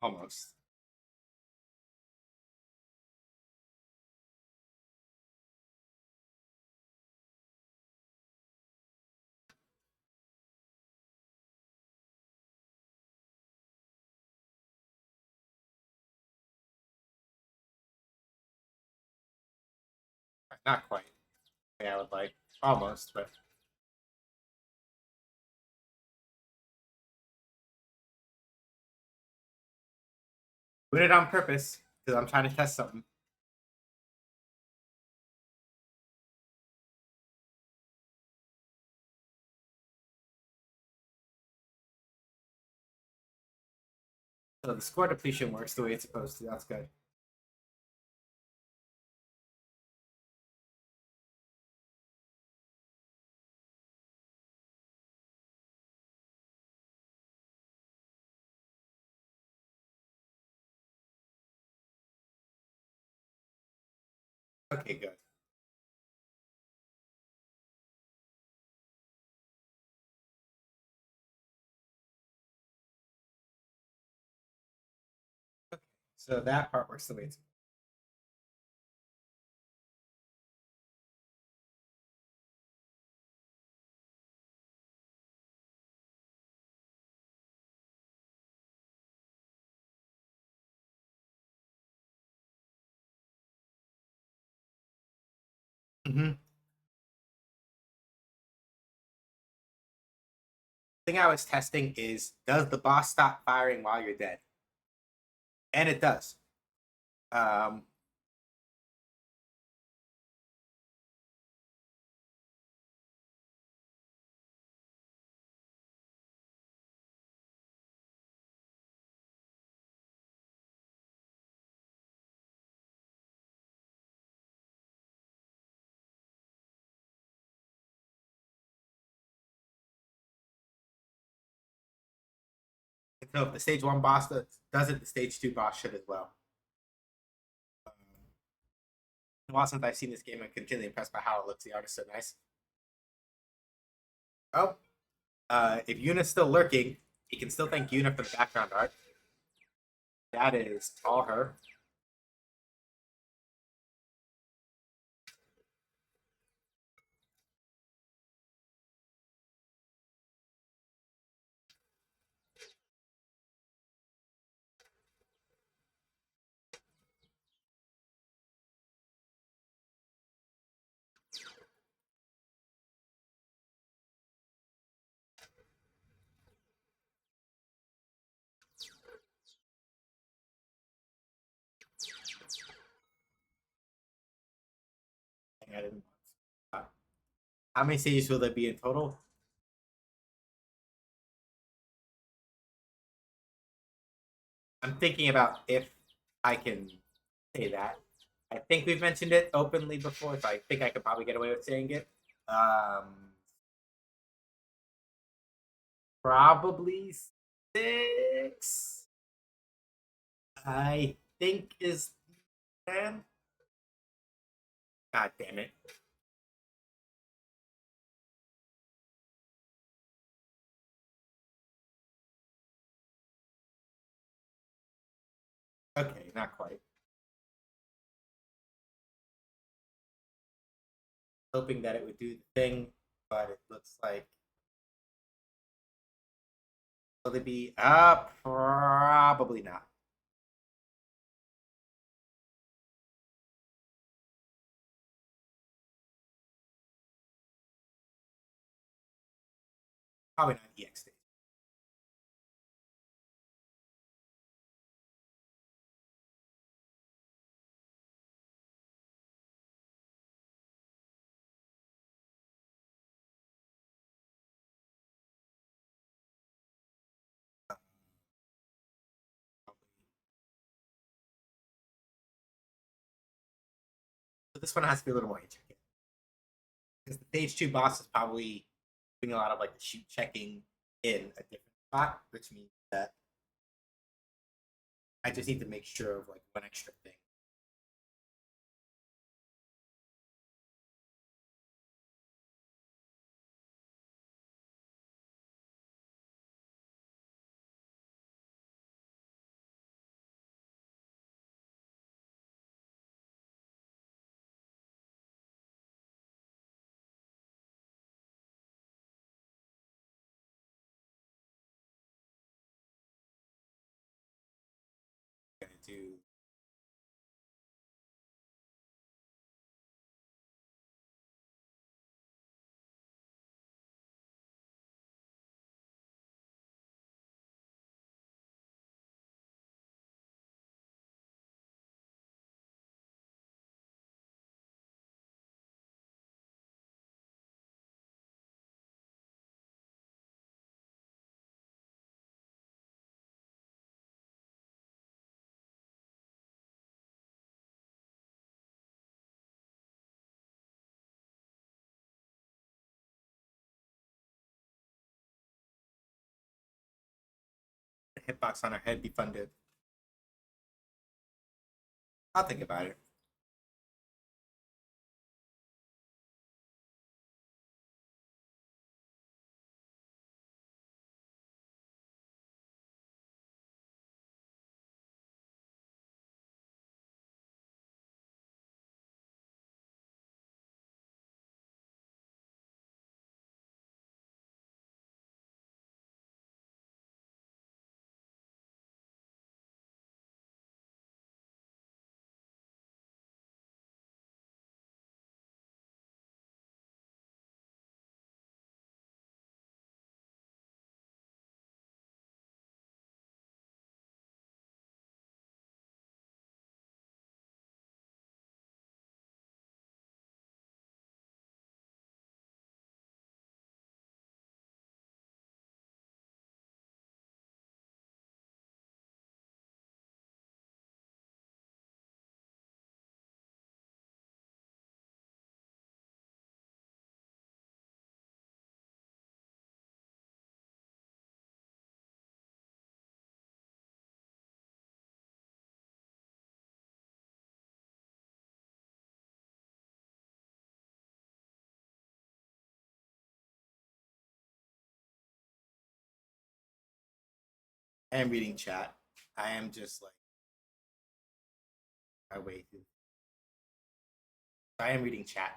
almost. Not quite. Yeah, I would like almost, but doing it on purpose because I'm trying to test something. So the score depletion works the way it's supposed to. That's good. Okay, good. So that part works the way it's. Mm-hmm. Thing I was testing is does the boss stop firing while you're dead? And it does. Um, so if the stage one boss does it, the stage two boss should as well. A while since I've seen this game, I'm continually impressed by how it looks. The art is so nice. Oh, if Yuna's still lurking, you can still thank Yuna for the background art. That is all her. I didn't. Uh, how many stages will there be in total? I'm thinking about if I can say that. I think we've mentioned it openly before, so I think I could probably get away with saying it. Probably six. I think is the plan. God damn it. Okay, not quite. Hoping that it would do the thing, but it looks like will it be probably not. Probably not EX stage. So this one has to be a little more intricate. Because the stage two boss is probably doing a lot of like the shoot checking in a different spot, which means that I just need to make sure of like one extra thing. do. The hitbox on her head be funded. I'll think about it. I am reading chat. I am just like my way through. I am reading chat.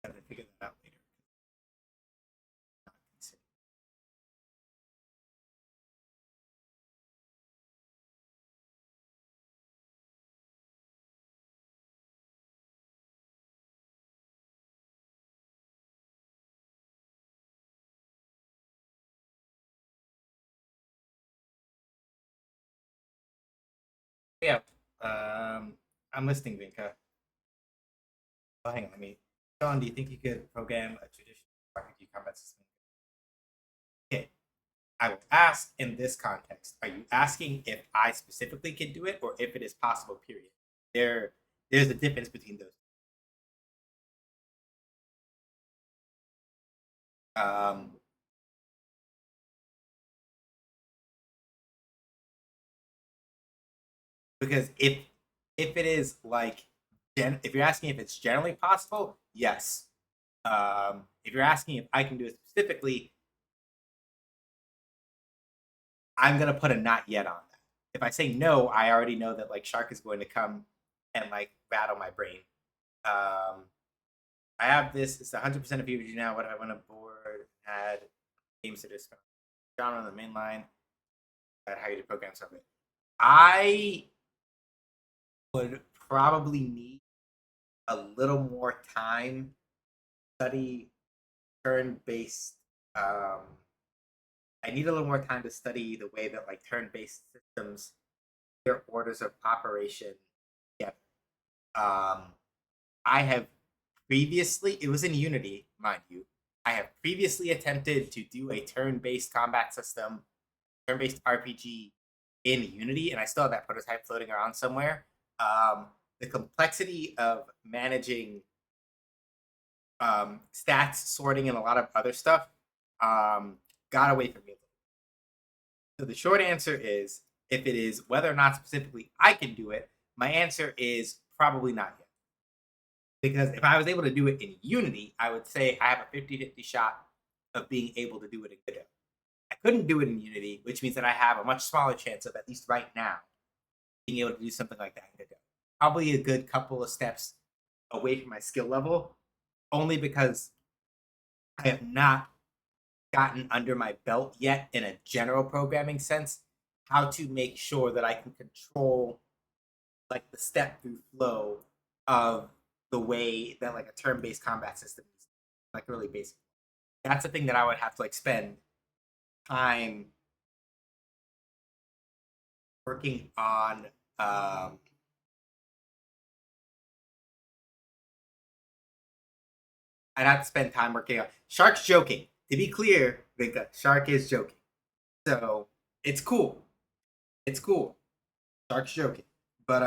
I have to figure that out later. Yeah. I'm listening, Vinka. Oh, hang on, let me. Sean, do you think you could program a traditional RPG combat system? Okay. I will ask in this context. Are you asking if I specifically can do it or if it is possible, period? There's a difference between those. Um, because if it is like if you're asking if it's generally possible, yes. If you're asking if I can do it specifically, I'm gonna put a not yet on that. If I say no, I already know that like Shark is going to come and like battle my brain. I have this. It's 100% of PvG now. What if I went aboard? Had games to discuss. Genre on the main line. About how you do program something. I would probably need a little more time study turn-based. I need a little more time to study the way that like turn-based systems, their orders of operation. Yeah. I have previously, it was in Unity, mind you. I have previously attempted to do a turn-based combat system, turn-based RPG in Unity, and I still have that prototype floating around somewhere. The complexity of managing stats sorting and a lot of other stuff got away from me. So the short answer is, if it is whether or not specifically I can do it, my answer is probably not yet. Because if I was able to do it in Unity, I would say I have a 50-50 shot of being able to do it in Godot. I couldn't do it in Unity, which means that I have a much smaller chance of, at least right now, being able to do something like that in Godot. Probably a good couple of steps away from my skill level, only because I have not gotten under my belt yet in a general programming sense how to make sure that I can control like the step through flow of the way that like a turn-based combat system is, like really basic. That's the thing that I would have to like spend time working on. I'd have to spend time working on. Shark's joking. To be clear, Vinka, Shark is joking. So it's cool. It's cool. Shark's joking. But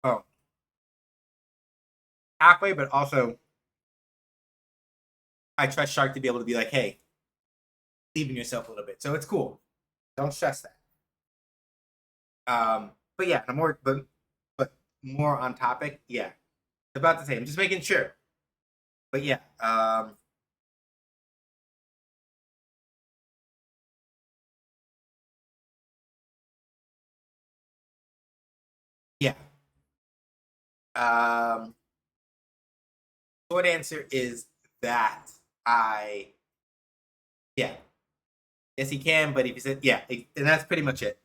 oh, halfway, but also I trust Shark to be able to be like, hey, believe in yourself a little bit. So it's cool. Don't stress that. But yeah, but more on topic. Yeah, about to say. I'm just making sure. But yeah, yeah. Um, Short answer is that I, yeah, yes, he can. But if he said, yeah, and that's pretty much it.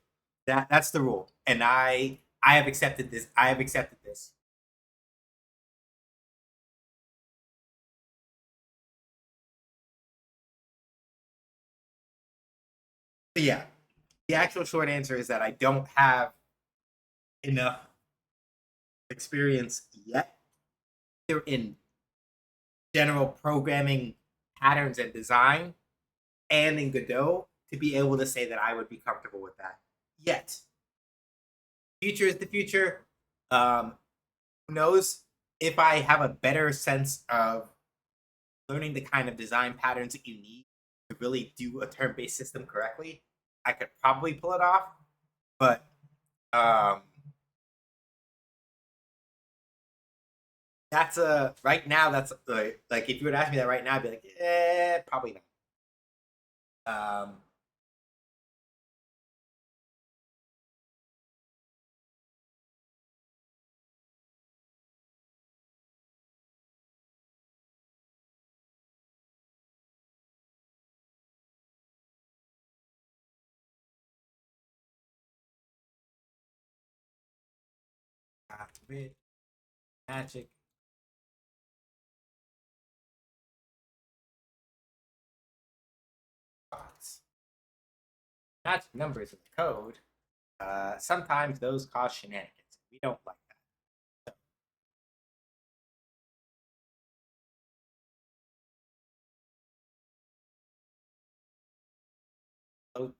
That's the rule, and I have accepted this. I have accepted this. But yeah, the actual short answer is that I don't have enough experience yet. They're in general programming patterns and design and in Godot to be able to say that I would be comfortable with that. Yet, future is the future. Um, who knows if I have a better sense of learning the kind of design patterns that you need to really do a turn-based system correctly, I could probably pull it off. But um, that's a right now. That's like if you would ask me that right now, I'd be like, probably not. With magic spots, magic numbers in the code. Sometimes those cause shenanigans. We don't like that. So,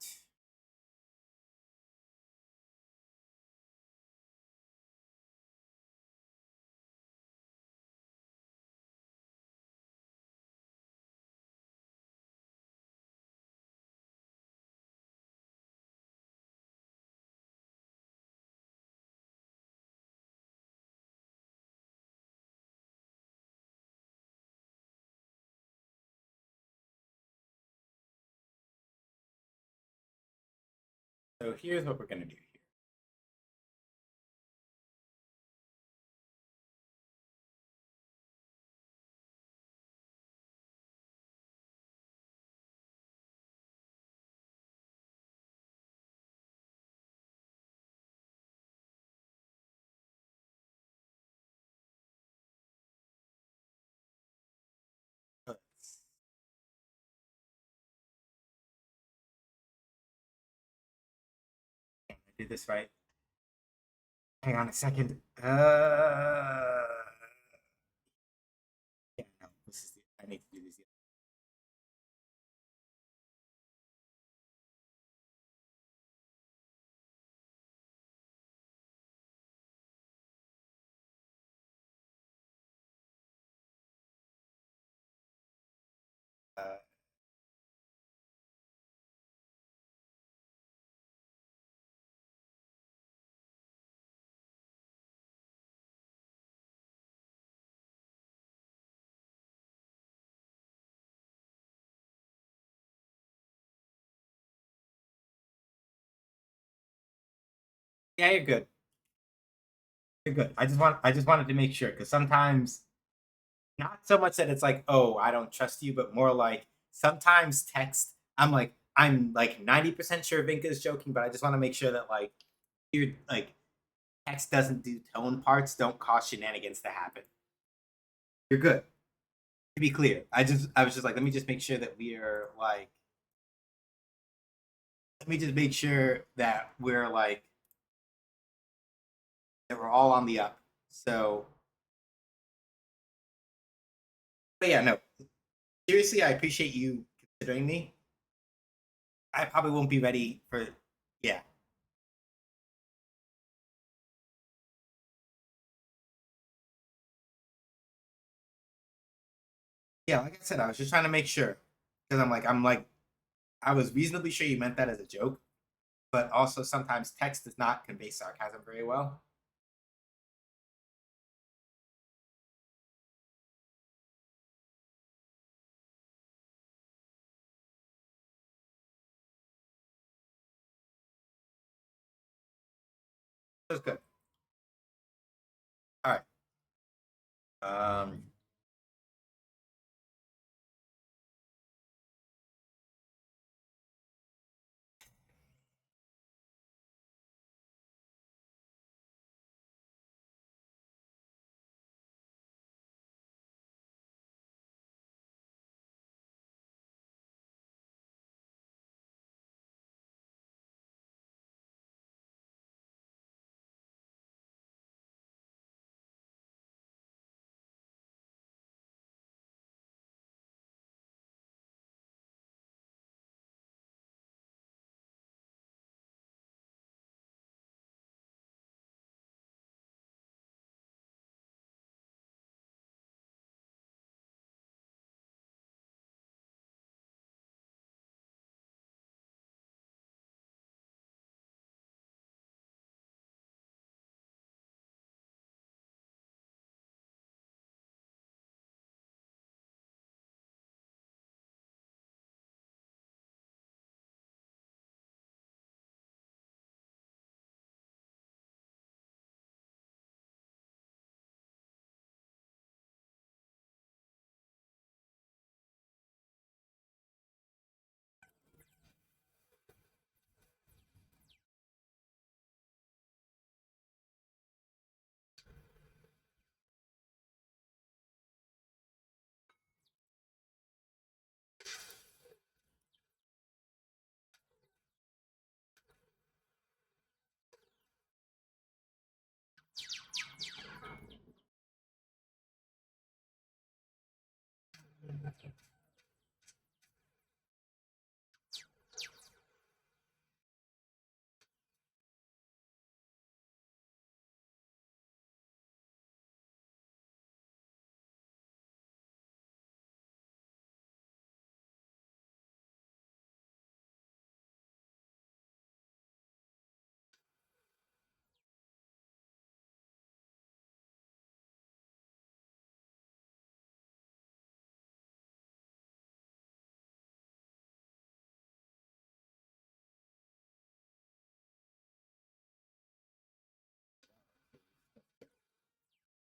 so here's what we're gonna do here. Let's do this right. Hang on a second. Yeah, no, this is I need to do this. Uh, yeah, you're good. You're good. I just wanted to make sure because sometimes not so much that it's like, oh, I don't trust you, but more like sometimes text. I'm like 90% sure Vinka's joking, but I just want to make sure that like you're like text doesn't do tone parts, don't cause shenanigans to happen. You're good. To be clear, I was just like, let me just make sure that we are like, let me just make sure that we're like that we're all on the up. So, but yeah, no, seriously, I appreciate you considering me. I probably won't be ready for, yeah, yeah. Like I said, I was just trying to make sure because I'm like, I was reasonably sure you meant that as a joke, but also sometimes text does not convey sarcasm very well. It was good. All right.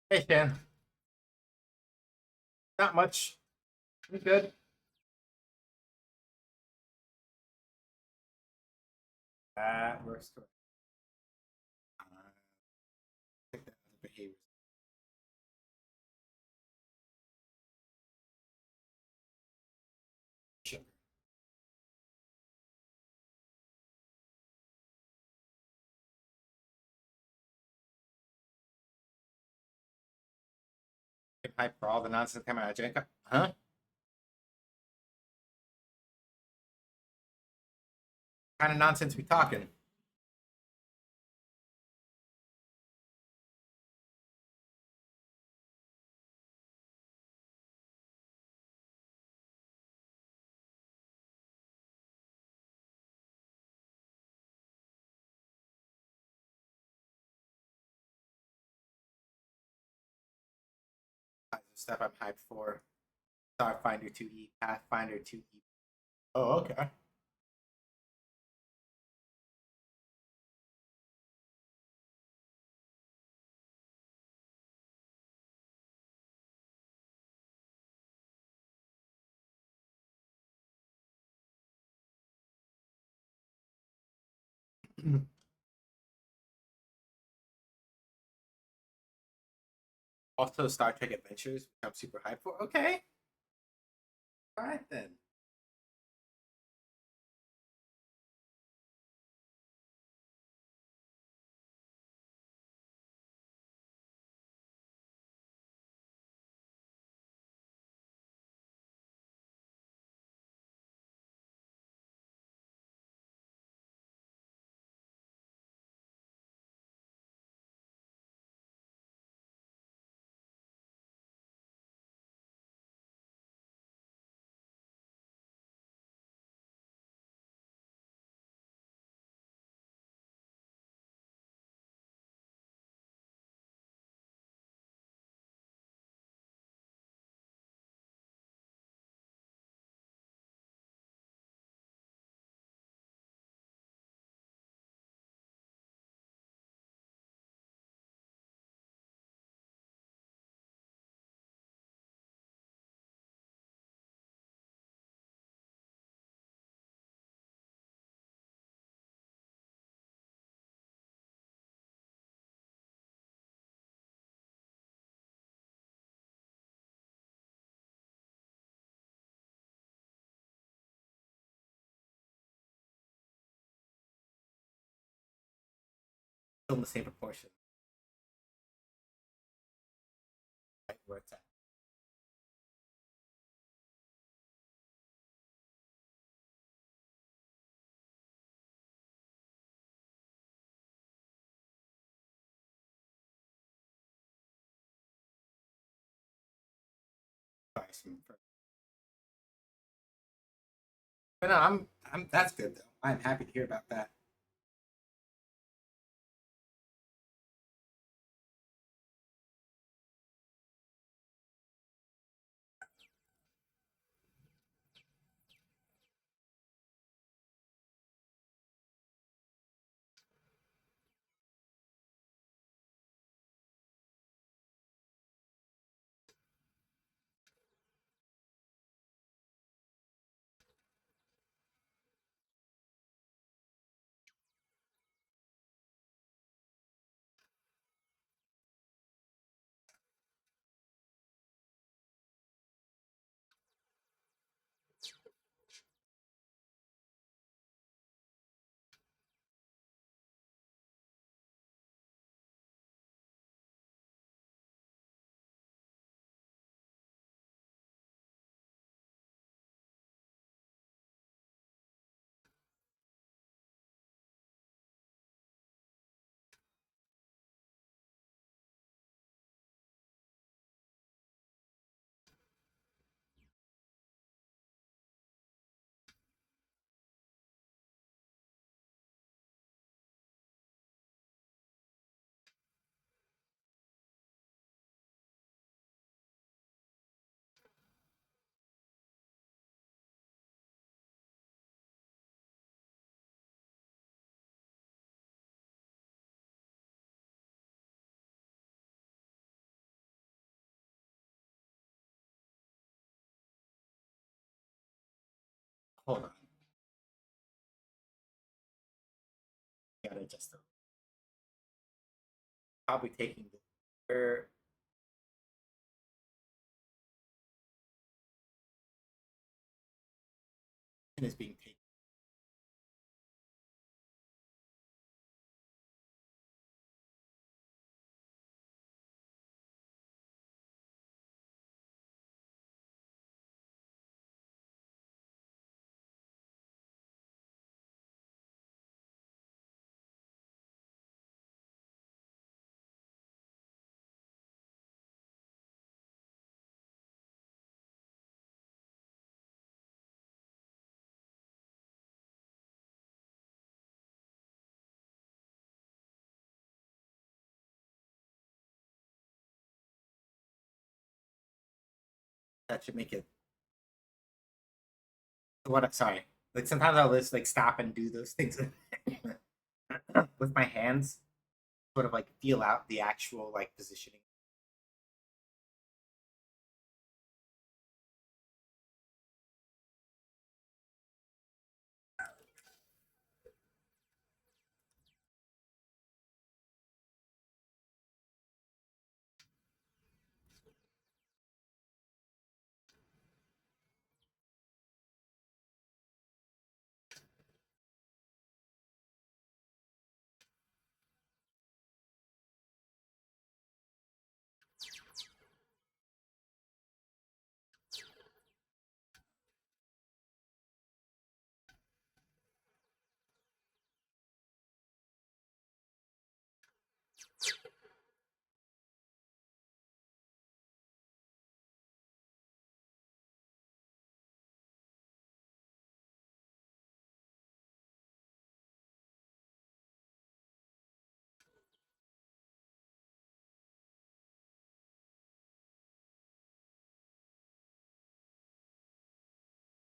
Hey, Shan. Not much. You good? That works correct. Take that as a behavior. Sugar. Hype for all the nonsense coming out of Jenka. Huh? What kind of nonsense we talking? stuff I'm hyped for. Starfinder 2E, Pathfinder 2E. Oh, okay. Also, Star Trek Adventures, which I'm super hyped for. Okay, all right then. Still in the same proportion, right where it's at. But no, I'm. That's good though. I'm happy to hear about that. Hold on, gotta adjust them. Probably taking the where is being taken. that should make it. What? Sorry. Like sometimes I'll just like stop and do those things with my hands, sort of like feel out the actual like positioning.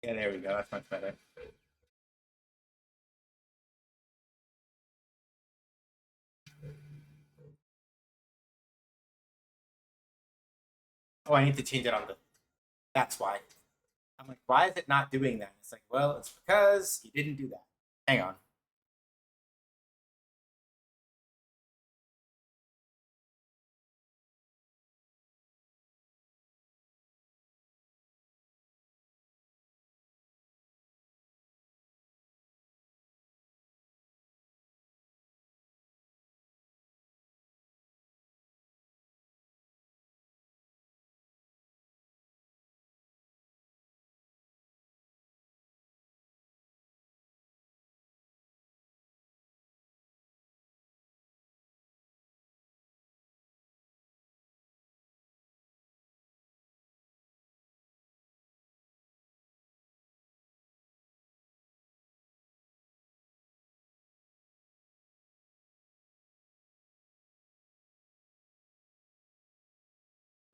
Yeah, there we go. That's much better. Oh, I need to change it on the. That's why. I'm like, why is it not doing that? It's like, well, it's because you didn't do that. Hang on.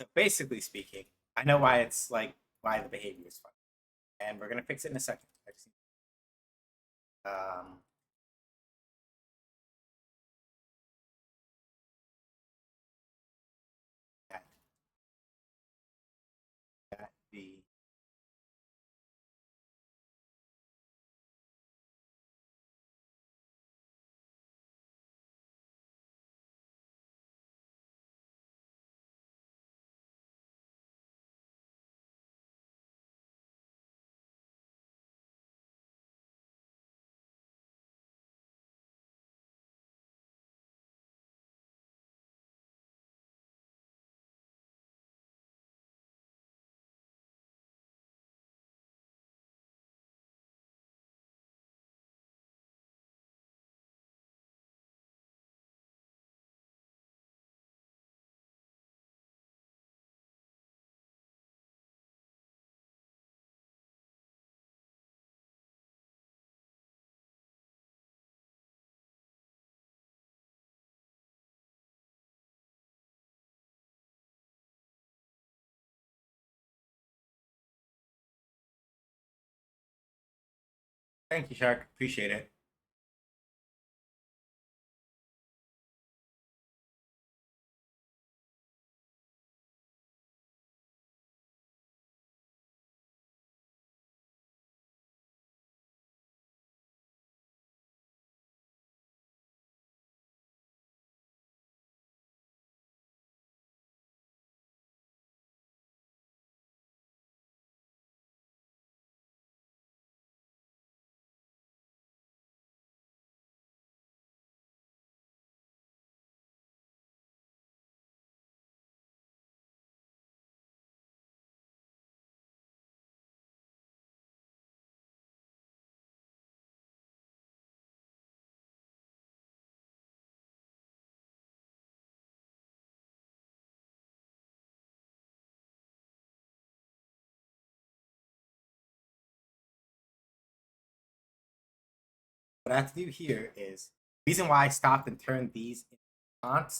So basically speaking, I know why it's like why the behavior is fun, and we're gonna fix it in a second. I just um, that, that the thank you, Shark. Appreciate it. What I have to do here is the reason why I stopped and turned these into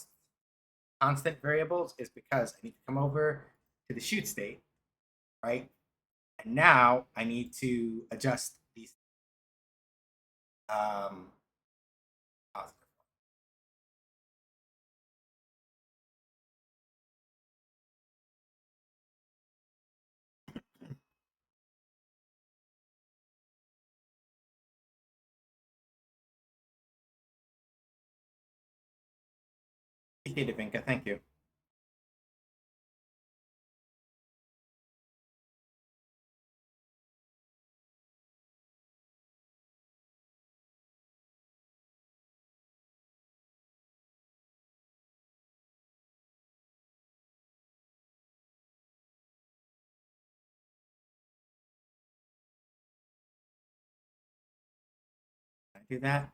constant variables is because I need to come over to the shoot state, right? And now I need to adjust these um, positive. Appreciate it, Vinka. Thank you. Can I do that?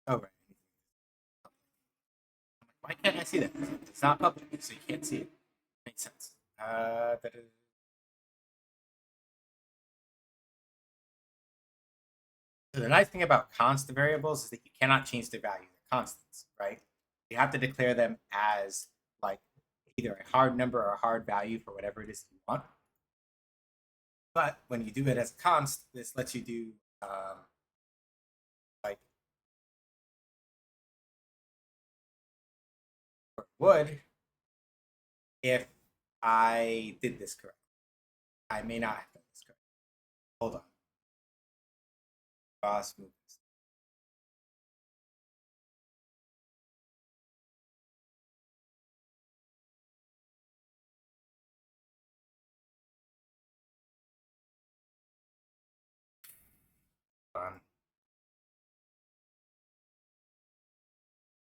Oh, right. Why can't I see that? It's not public, so you can't see it. Makes sense. So the nice thing about constant variables is that you cannot change their value. They're constants, right? You have to declare them as like either a hard number or a hard value for whatever it is you want. But when you do it as a const, this lets you do like would if I did this correctly. I may not have done this correctly. Hold on. Cross move this. Hold on.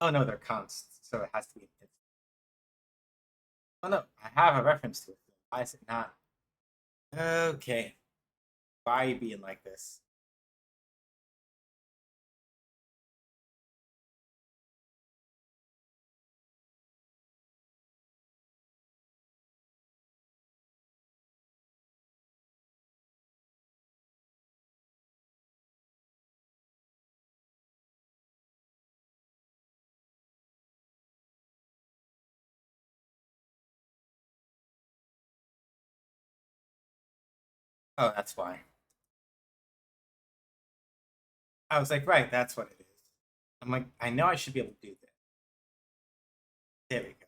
Oh no, they're consts, so it has to be. Oh no, I have a reference to it. Why is it not? Okay. Why are you being like this? Oh, that's why. I was like, right, that's what it is. I'm like, I know I should be able to do this. There we go.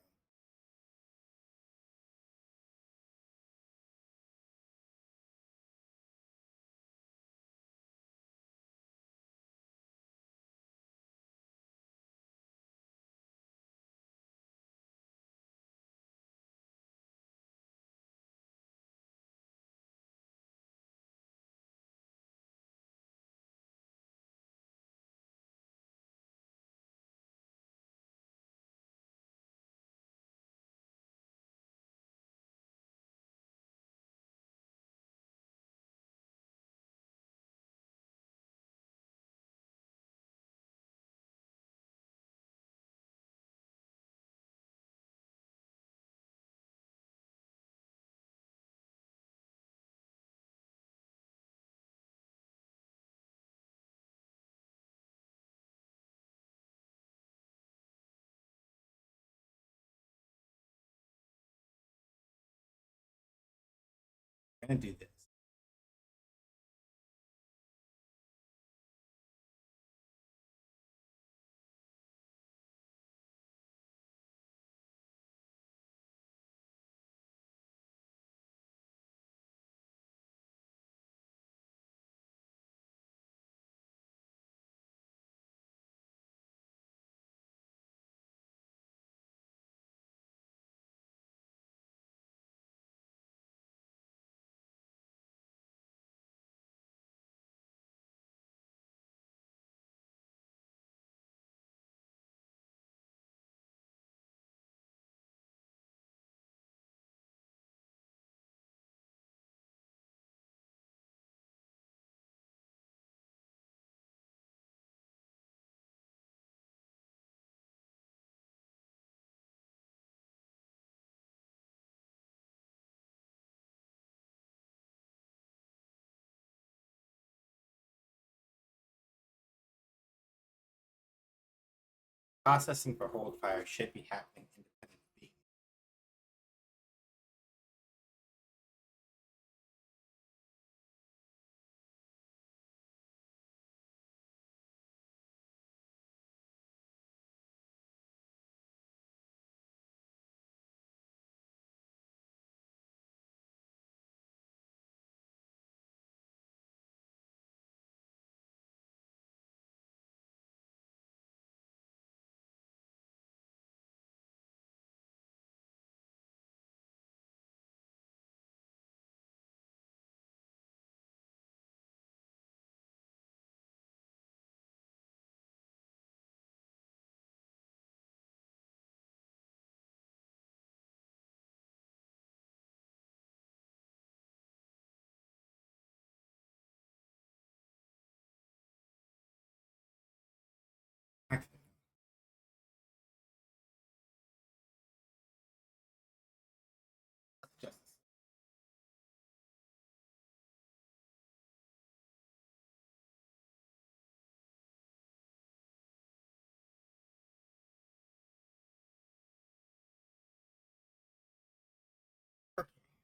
I'm gonna do this. Processing for hold fire should be happening independently. Justice.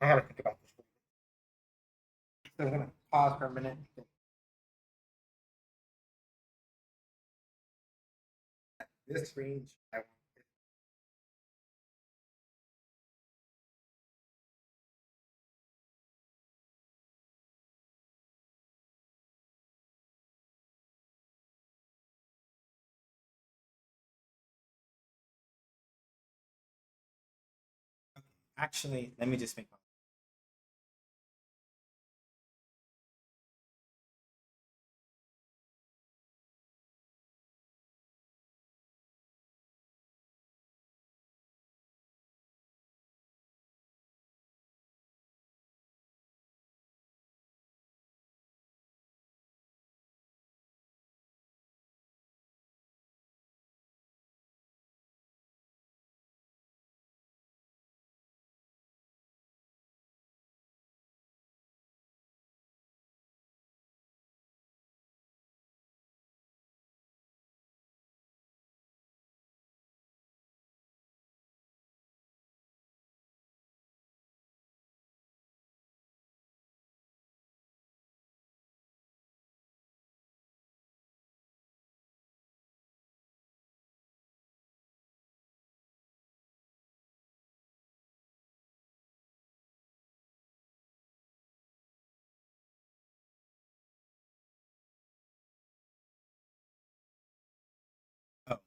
I gotta think about this. So I'm gonna pause for a minute. This range, actually, let me just make my. Oh,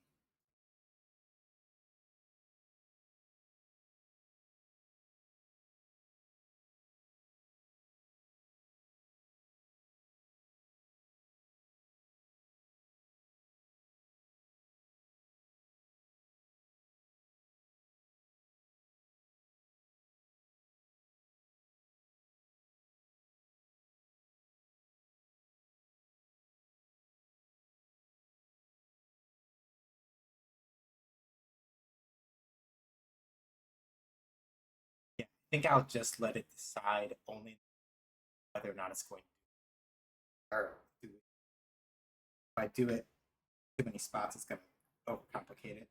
yeah. I think I'll just let it decide only whether or not it's going to or do it. If I do it too many spots, it's gonna overcomplicate it.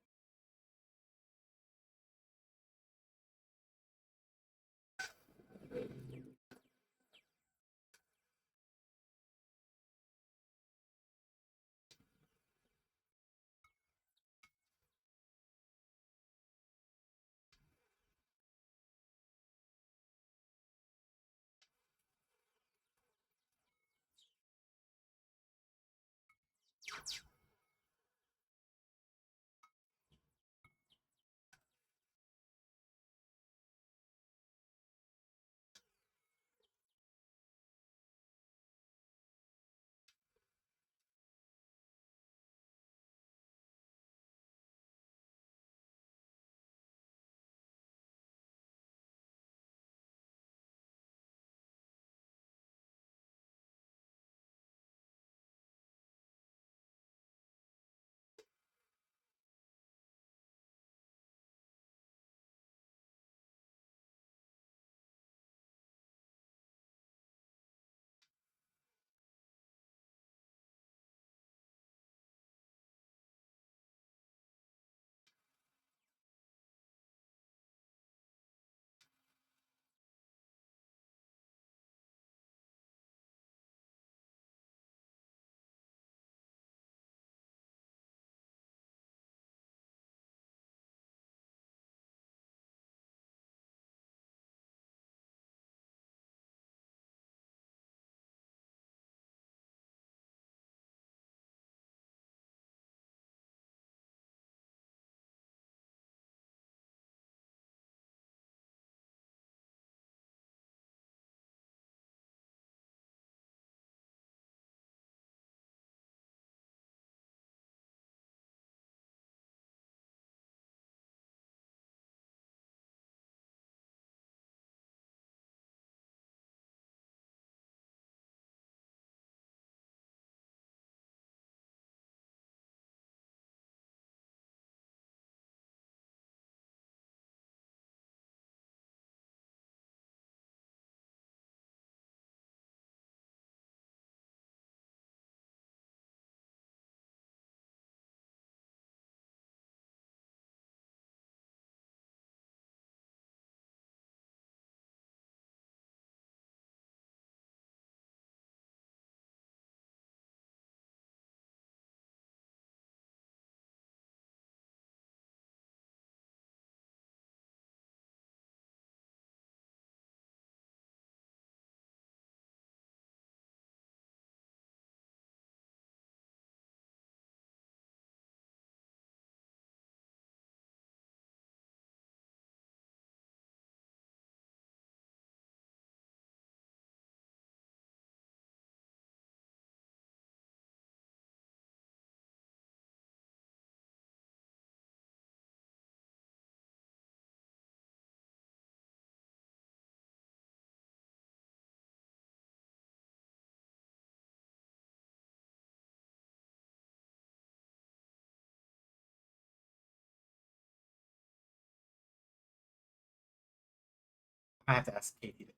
I have to ask Katie to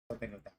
something with that.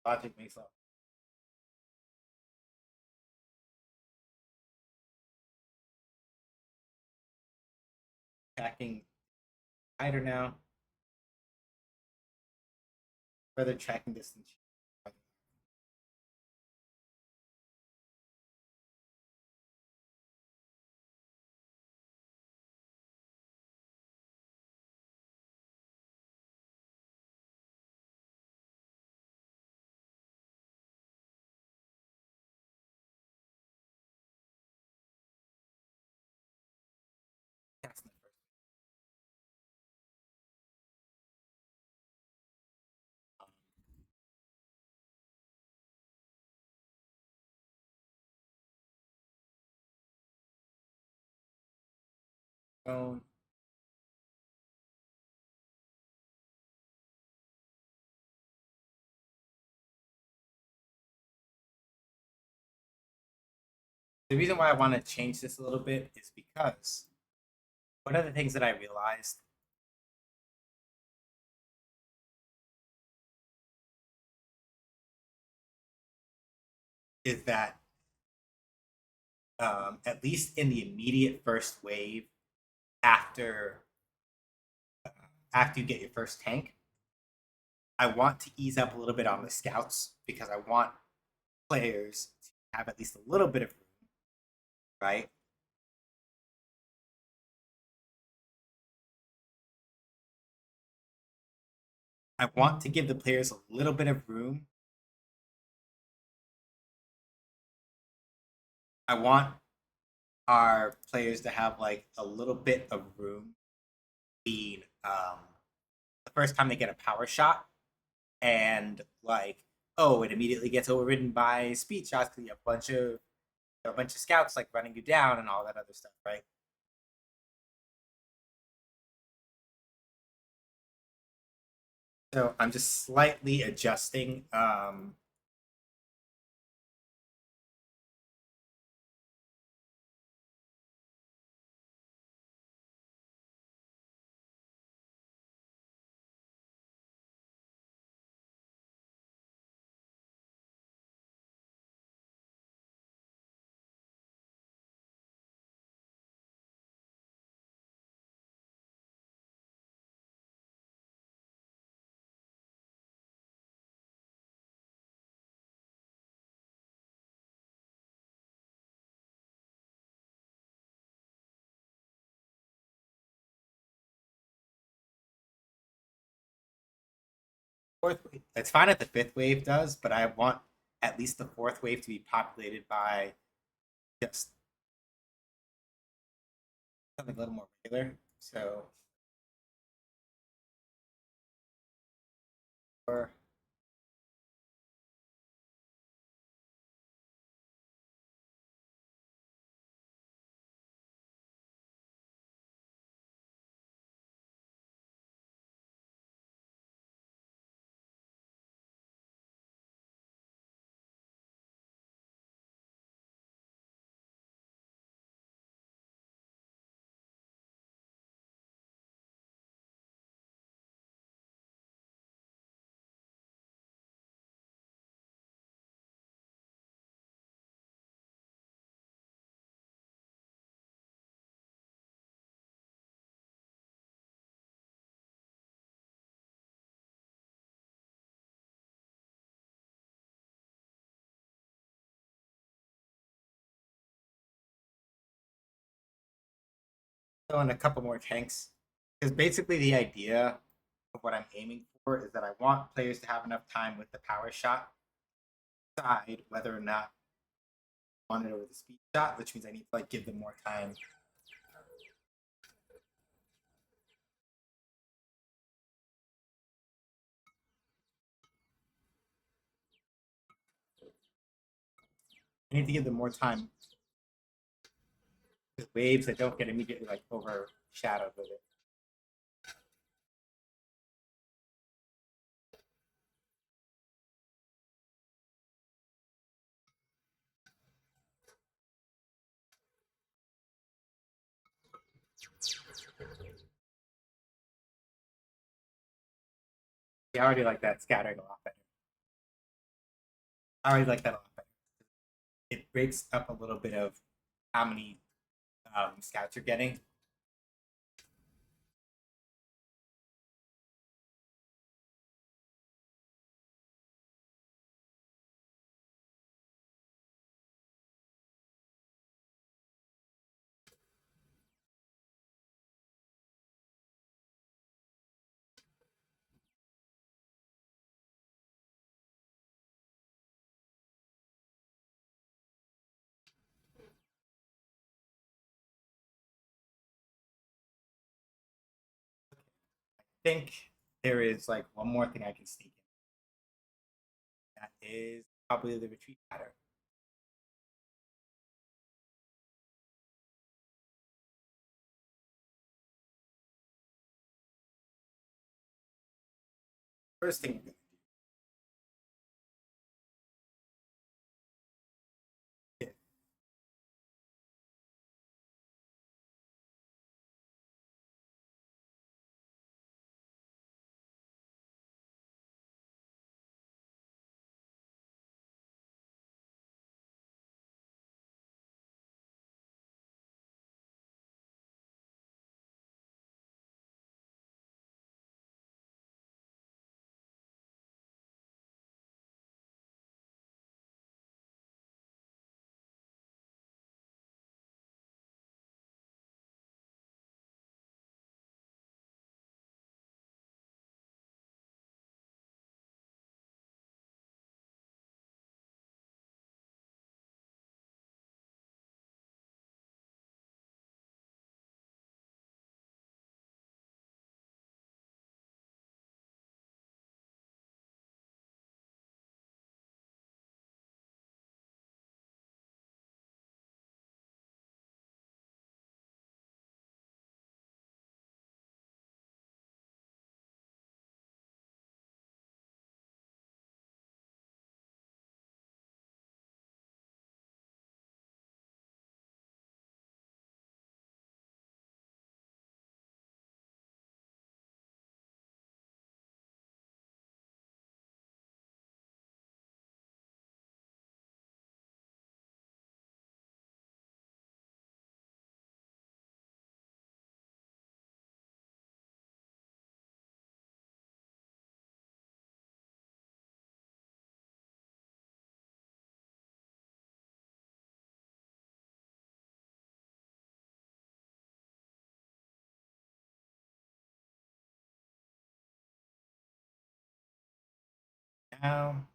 Logic makes up. Tracking tighter now. Further tracking distance. That's the first phone. The reason why I want to change this a little bit is because one of the things that I realized is that at least in the immediate first wave after after you get your first tank, I want to ease up a little bit on the scouts because I want players to have at least a little bit of room, right? I want to give the players a little bit of room. I want our players to have like a little bit of room being the first time they get a power shot and like, oh, it immediately gets overridden by speed shots because you have a bunch of scouts like running you down and all that other stuff, right? So I'm just slightly adjusting. Fourth wave. It's fine if the fifth wave does, but I want at least the fourth wave to be populated by just something a little more regular. So, or throw in a couple more tanks. Because basically the idea of what I'm aiming for is that I want players to have enough time with the power shot to decide whether or not I want it over the speed shot, which means I need to like give them more time. I need to give them more time with waves that don't get immediately like overshadowed with it. I already like that scattering a lot better. I already like that a lot better. It breaks up a little bit of how many scouts you're getting. I think there is like one more thing I can sneak in. That is probably the retreat pattern. First thing I'm gonna do. now.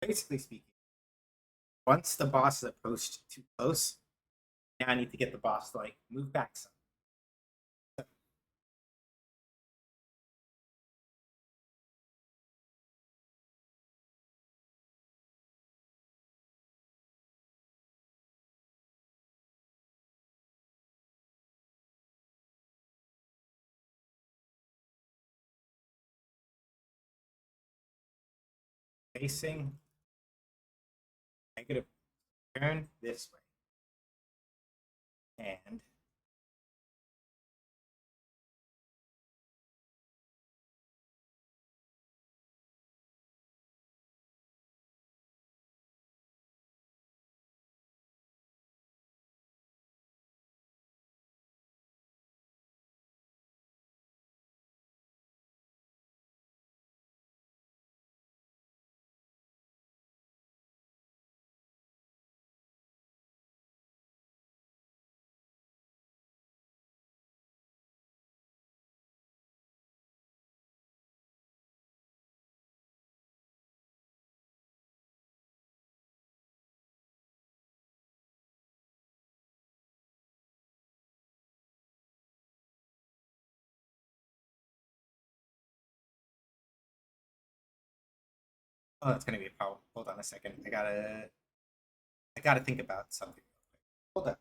Basically speaking, once the boss is approached too close, now I need to get the boss to like move back some. Facing negative, turn this way. And oh, that's gonna be a problem. Hold on a second. I gotta think about something. Hold up.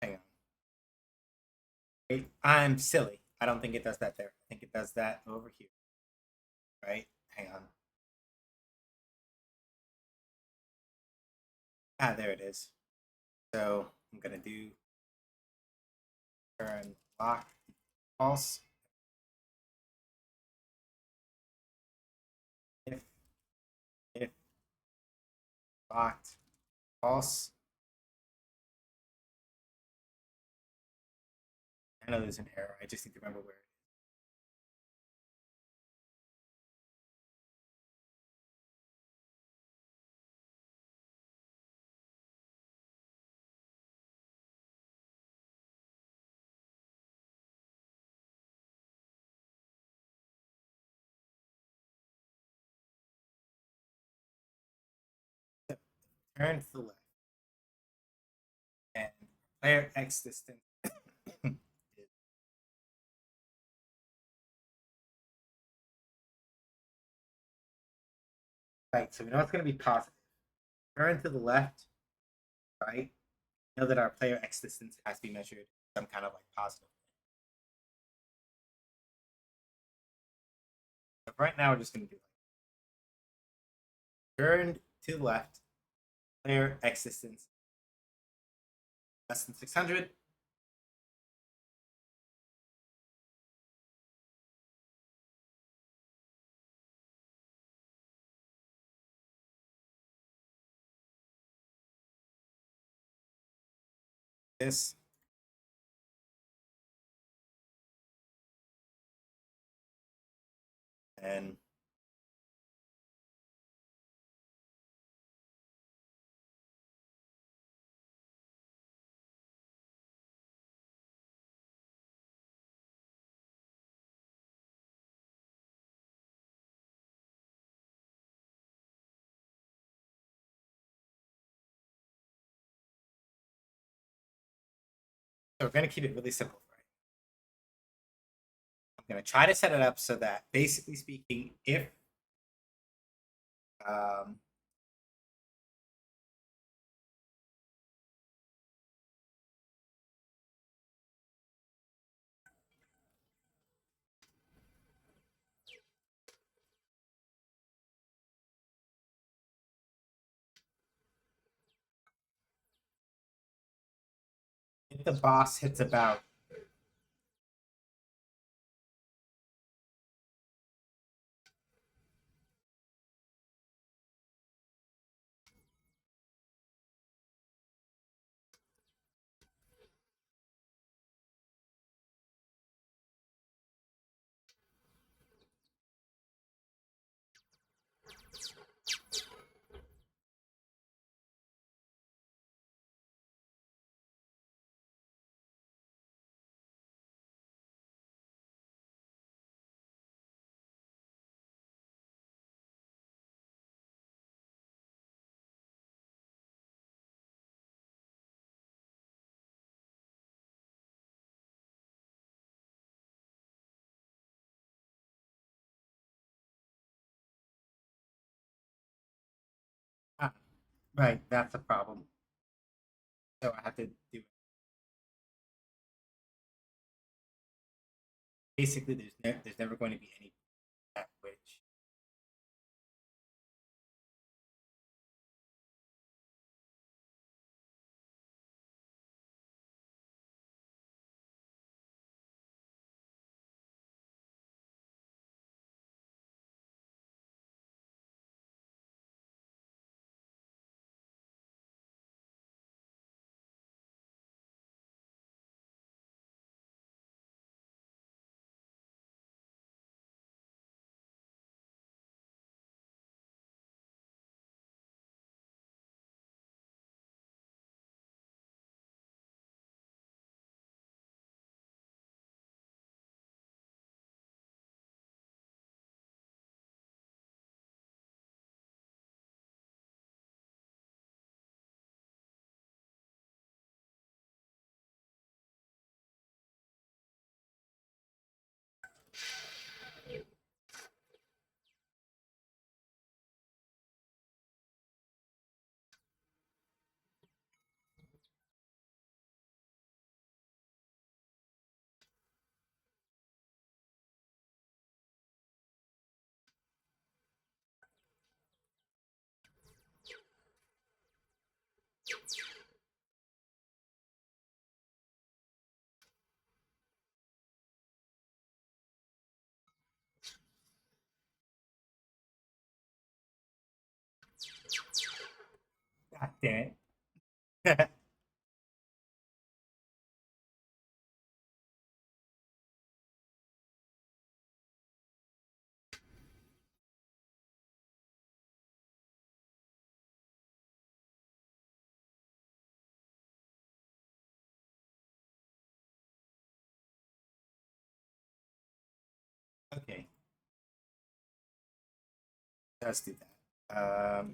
Hang on. Wait, I'm silly. I don't think it does that there. I think it does that over here. Right? Hang on. Ah, there it is. So I'm gonna do turn lock false. If if locked false. I know there's an error. I just need to remember where. Turn to the left. And player X distance. Right, so we know it's going to be positive. Turn to the left, right? We know that our player X distance has to be measured some kind of like positive. So right now we're just going to do like turn to the left, player X distance less than 600. this. And so we're going to keep it really simple. Right? I'm going to try to set it up so that, basically speaking, um, if the boss hits about right, that's a problem. So I have to do it. Basically, there's never going to be any at which. God damn it. Okay, let's do that.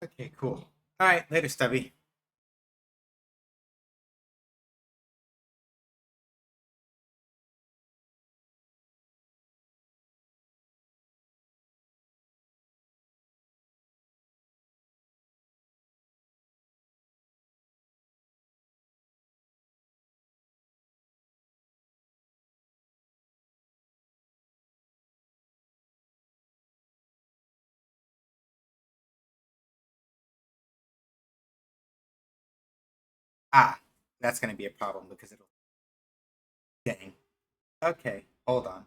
Okay, cool. All right, later, Stubby. Ah, that's gonna be a problem because it'll. Dang. Okay, hold on.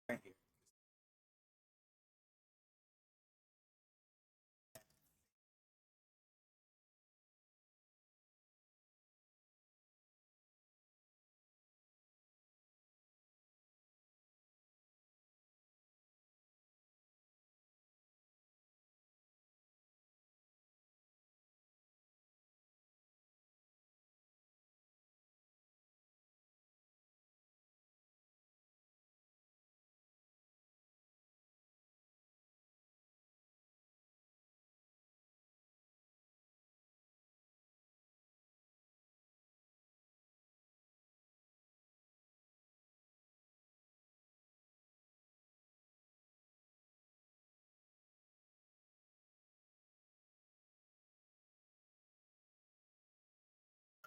Right here.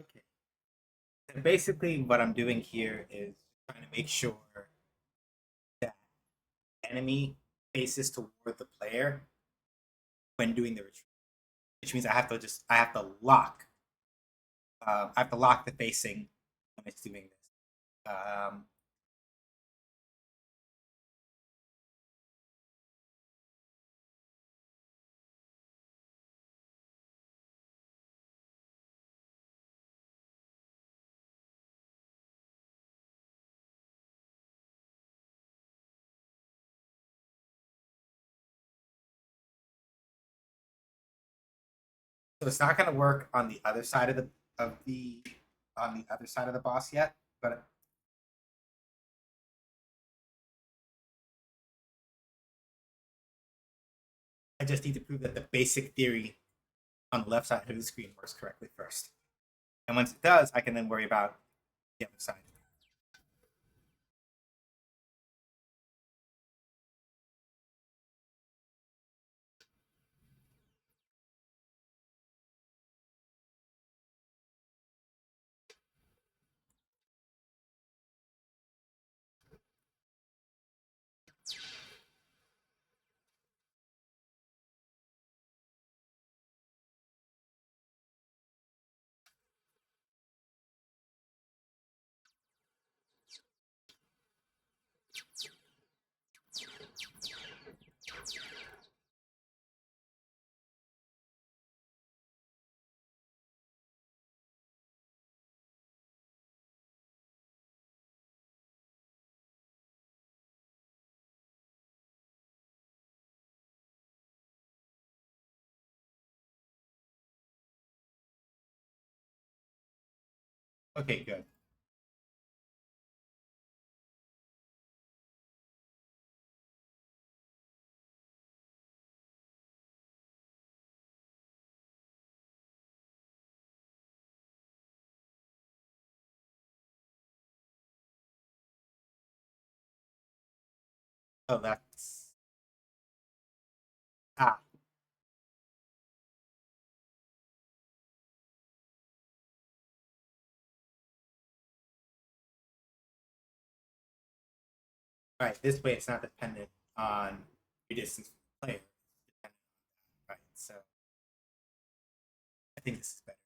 Okay. And basically, what I'm doing here is trying to make sure that enemy faces toward the player when doing the retreat, which means I have to lock I have to lock the facing when it's doing this. So it's not going to work on the other side of the on the other side of the boss yet, but I just need to prove that the basic theory on the left side of the screen works correctly first. And once it does, I can then worry about the other side. Okay, good. Oh, that's ah. Right, this way it's not dependent on your distance from the player. It's dependent on that, right? So I think this is better.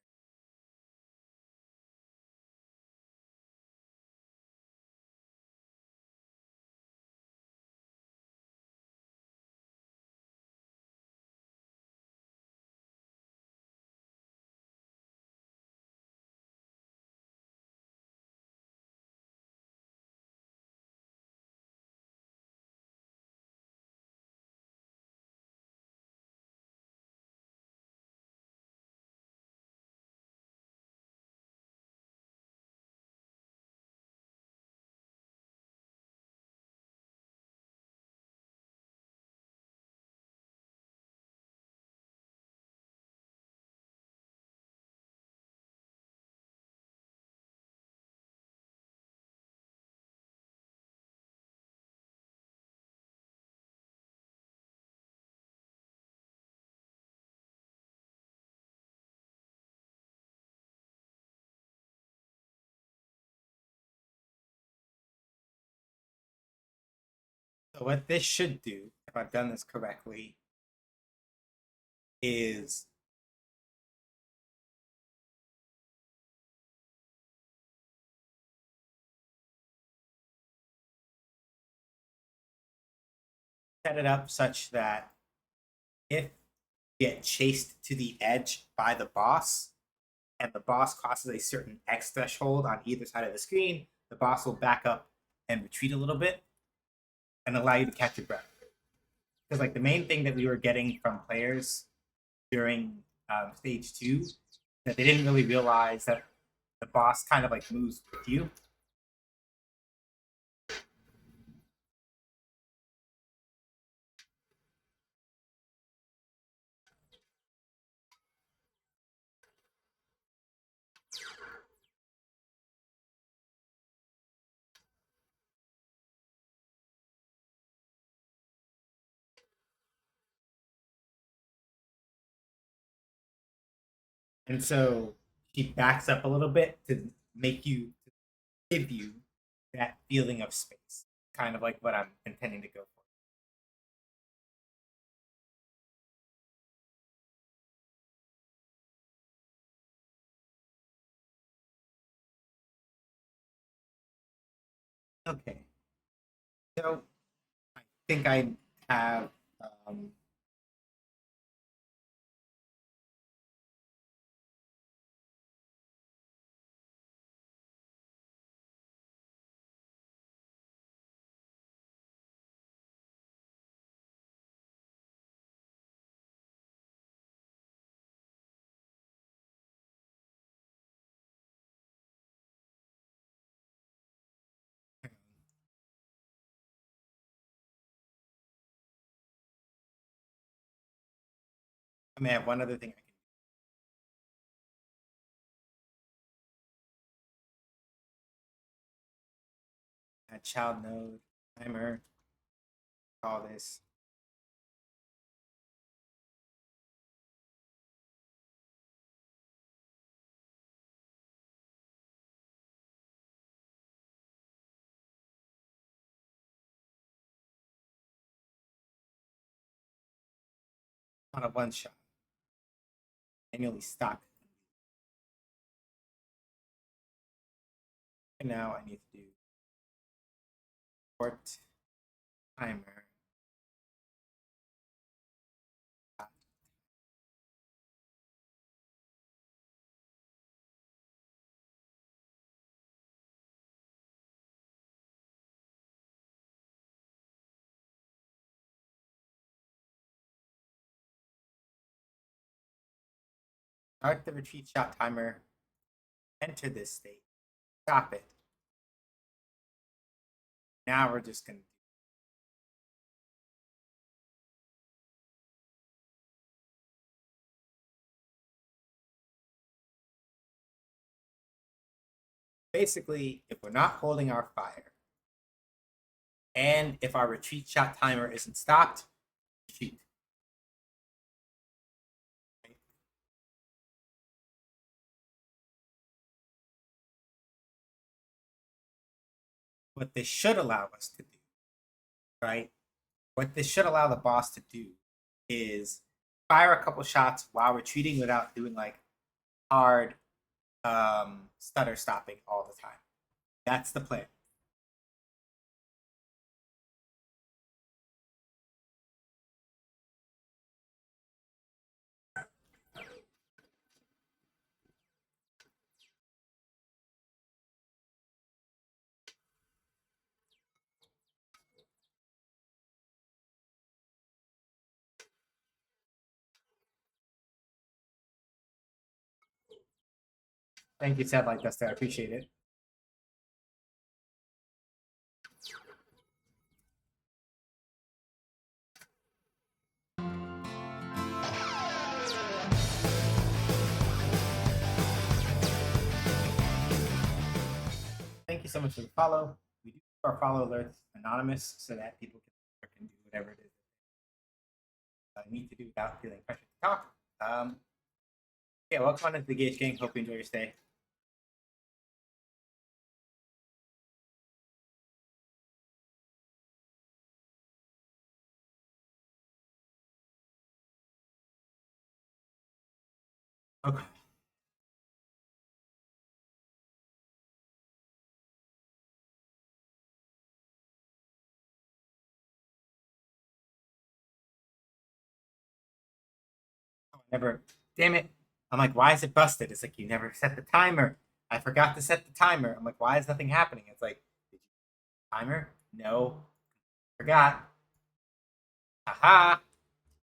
So what this should do, if I've done this correctly, is set it up such that if you get chased to the edge by the boss, and the boss crosses a certain X threshold on either side of the screen, the boss will back up and retreat a little bit and allow you to catch your breath. Because like the main thing that we were getting from players during stage 2 that they didn't really realize that the boss kind of like moves with you. And so she backs up a little bit to make you, to give you that feeling of space, kind of like what I'm intending to go for. Okay, so I think I have um, I may have one other thing I can add child node timer, call this on a one shot, manually stop it. And now I need to do port timer. Start the retreat shot timer, enter this state, stop it. Now we're just going to basically, if we're not holding our fire, and if our retreat shot timer isn't stopped, shoot. What this should allow us to do right? What this should allow the boss to do is fire a couple shots while retreating without doing like hard stutter stopping all the time. That's the plan. Thank you, Ted, like Dustin. I appreciate it. Thank you so much for the follow. We do keep our follow alerts anonymous so that people can do whatever it is need to do without feeling pressured to talk. Yeah, welcome on into the Gage Gang. Hope you enjoy your stay. Okay. Never. Damn it. I'm like, why is it busted? It's like, you never set the timer. I forgot to set the timer. I'm like, why is nothing happening? It's like, did you timer? No. Forgot. Haha.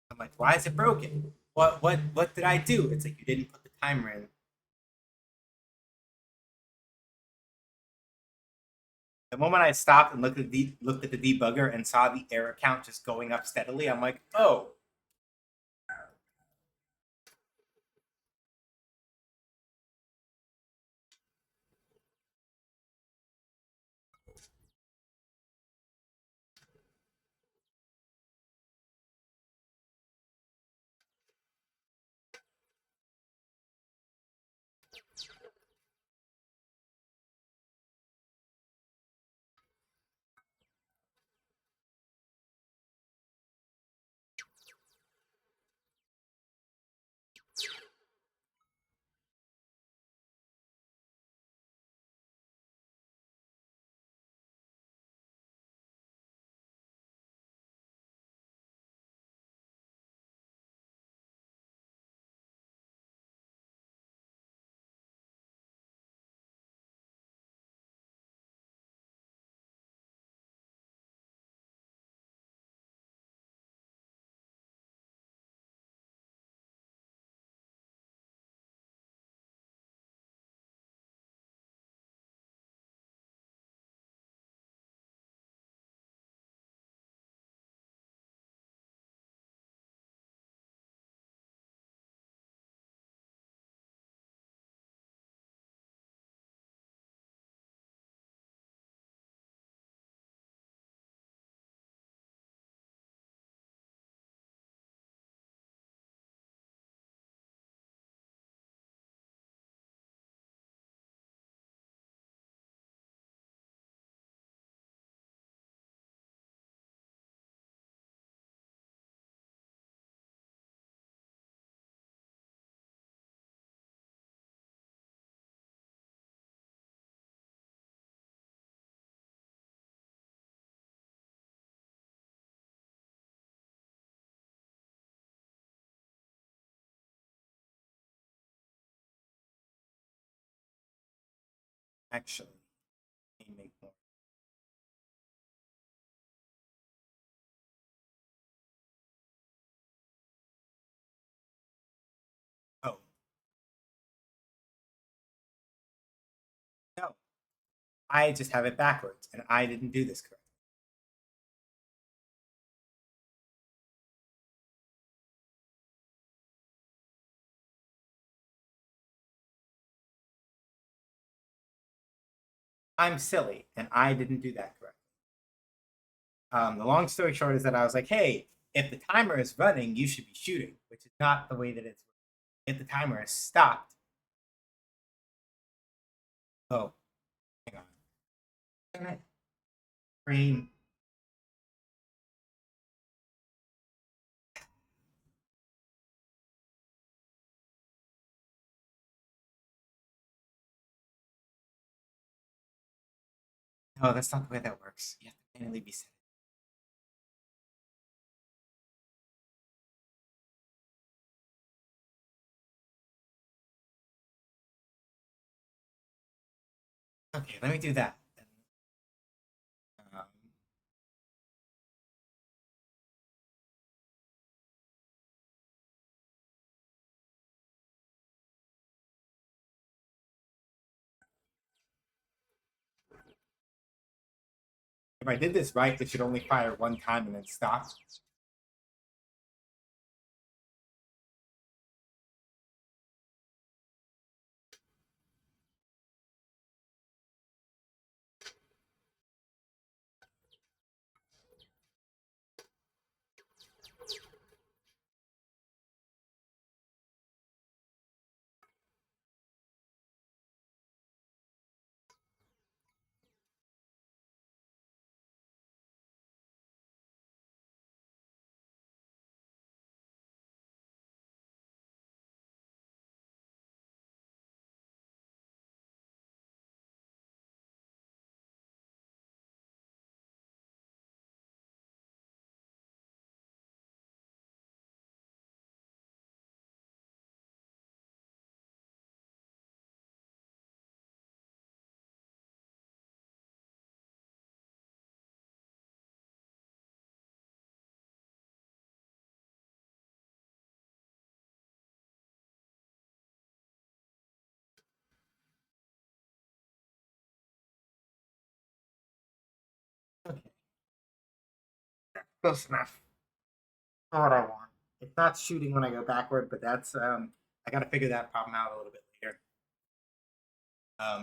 I'm like, why is it broken? What did I do? It's like, you didn't put the timer in. The moment I stopped and looked at the debugger and saw the error count just going up steadily, I'm like, oh. Actually, let me make more. Oh, no. I just have it backwards, and I didn't do this correctly. I'm silly, and I didn't do that correctly. The long story short is that I was like, hey, if the timer is running, you should be shooting, which is not the way that it's. If the timer is stopped. Oh, hang on. Green. Oh, that's not the way that works. You have to manually be set. Okay, let me do that. Um, if I did this right, it should only fire one time and then stop. Okay, close enough for what I want. It's not shooting when I go backward, but that's I gotta figure that problem out a little bit later.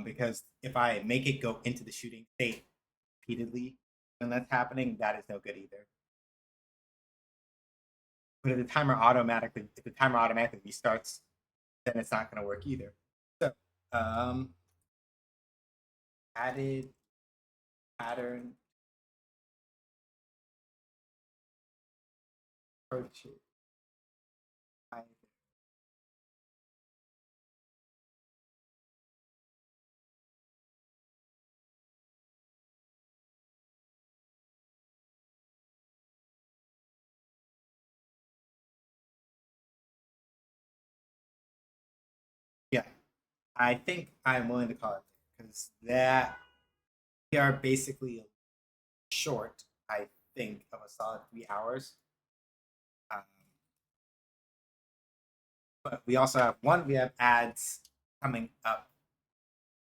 Because if I make it go into the shooting state repeatedly when that's happening, that is no good either. But if the timer automatically restarts, then it's not gonna work either. So um added pattern approaches. Yeah, I think I'm willing to call it because that we are basically short, I think, of a solid 3 hours. Um, but we also have one, we have ads coming up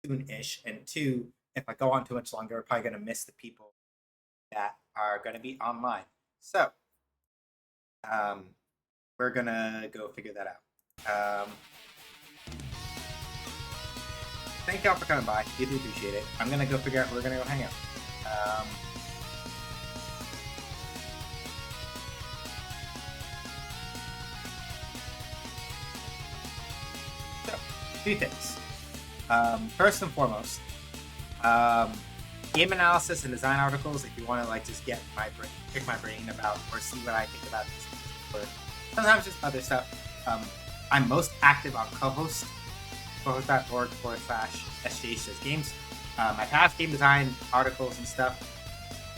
soon-ish, and two, if I go on too much longer, we're probably going to miss the people that are going to be online. So um, we're going to go figure that out. Thank y'all for coming by. Deeply appreciate it. I'm going to go figure out where we're going to go hang out. So, two things. First and foremost, game analysis and design articles. If you want to like just get my brain, pick my brain about or see what I think about this, or sometimes just other stuff. I'm most active on cohost.org/SJH games. My past game design articles and stuff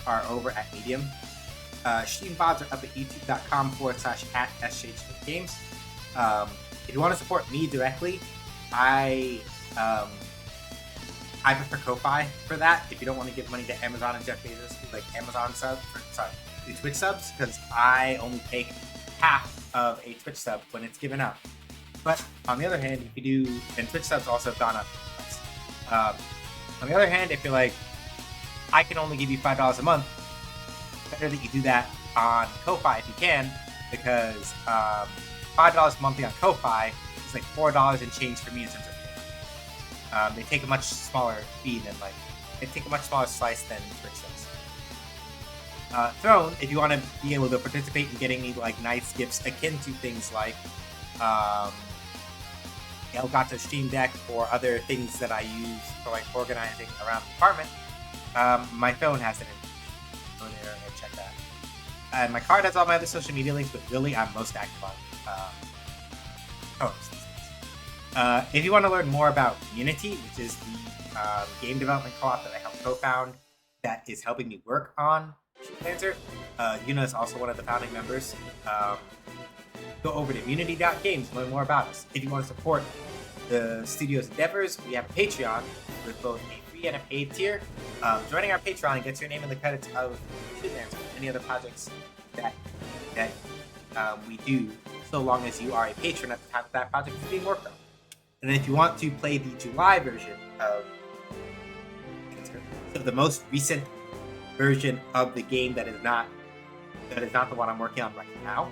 are over at Medium. Stream VODs are up at youtube.com/@SJH games. If you want to support me directly, I prefer Ko-Fi for that. If you don't want to give money to Amazon and Jeff Bezos, like Amazon subs, do Twitch subs, because I only take half of a Twitch sub when it's given out. But on the other hand, if you do, and Twitch subs also have gone up. On the other hand, if you're like, I can only give you $5 a month, better that you do that on Ko-Fi if you can, because $5 monthly on Ko-Fi is like $4 and change for me in terms of they take a much smaller fee than they take a much smaller slice than Twitch does. Throne, if you want to be able to participate in getting me like nice gifts akin to things like Elgato Stream Deck or other things that I use for like organizing around the apartment, my phone has it in. Go there and check that. And my card has all my other social media links, but really I'm most active on if you want to learn more about Munity, which is the game development co-op that I helped co-found, that is helping me work on Shootlancer. Yuna is also one of the founding members. Go over to munity.games to learn more about us. If you want to support the studio's endeavors, we have a Patreon with both a free and a paid tier. Joining our Patreon gets your name in the credits of Shootlancer and any other projects that we do, so long as you are a patron at the time that project is being worked on. And then if you want to play the July version of the most recent version of the game that is not the one I'm working on right now,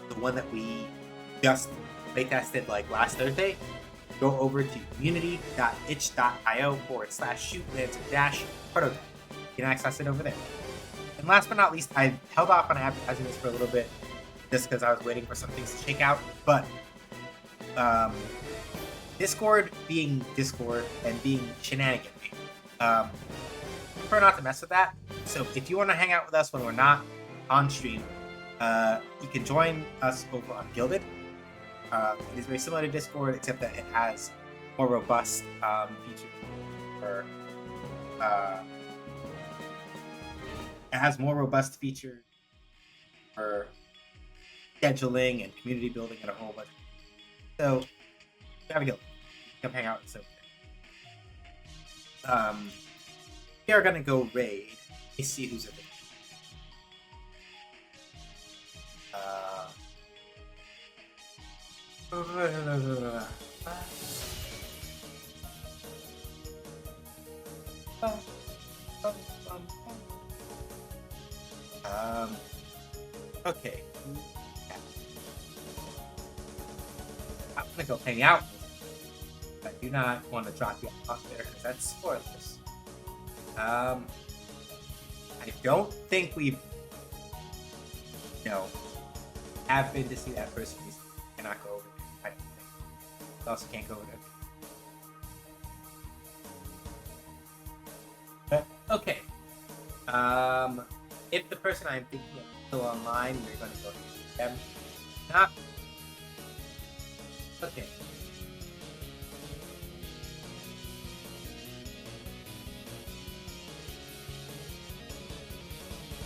the one that we just playtested like last Thursday, go over to community.itch.io/shootlancer-prototype. You can access it over there. And last but not least, I held off on advertising this for a little bit just because I was waiting for some things to shake out, but Discord being Discord and being shenanigan, prefer not to mess with that. So if you want to hang out with us when we're not on stream, you can join us over on Guilded. It is very similar to Discord, except that it has more robust features for scheduling and community building and a whole bunch. So have a Guild. Come hang out. So we are gonna go raid. Let's see who's at the okay. I'm gonna go hang out. I do not want to drop you off there because that's spoilers. I don't think we've, have been to see that person. We cannot go over there. I don't think. We also can't go over there. But, okay. If the person I'm thinking of is still online, we're going to go to them. Not. Okay.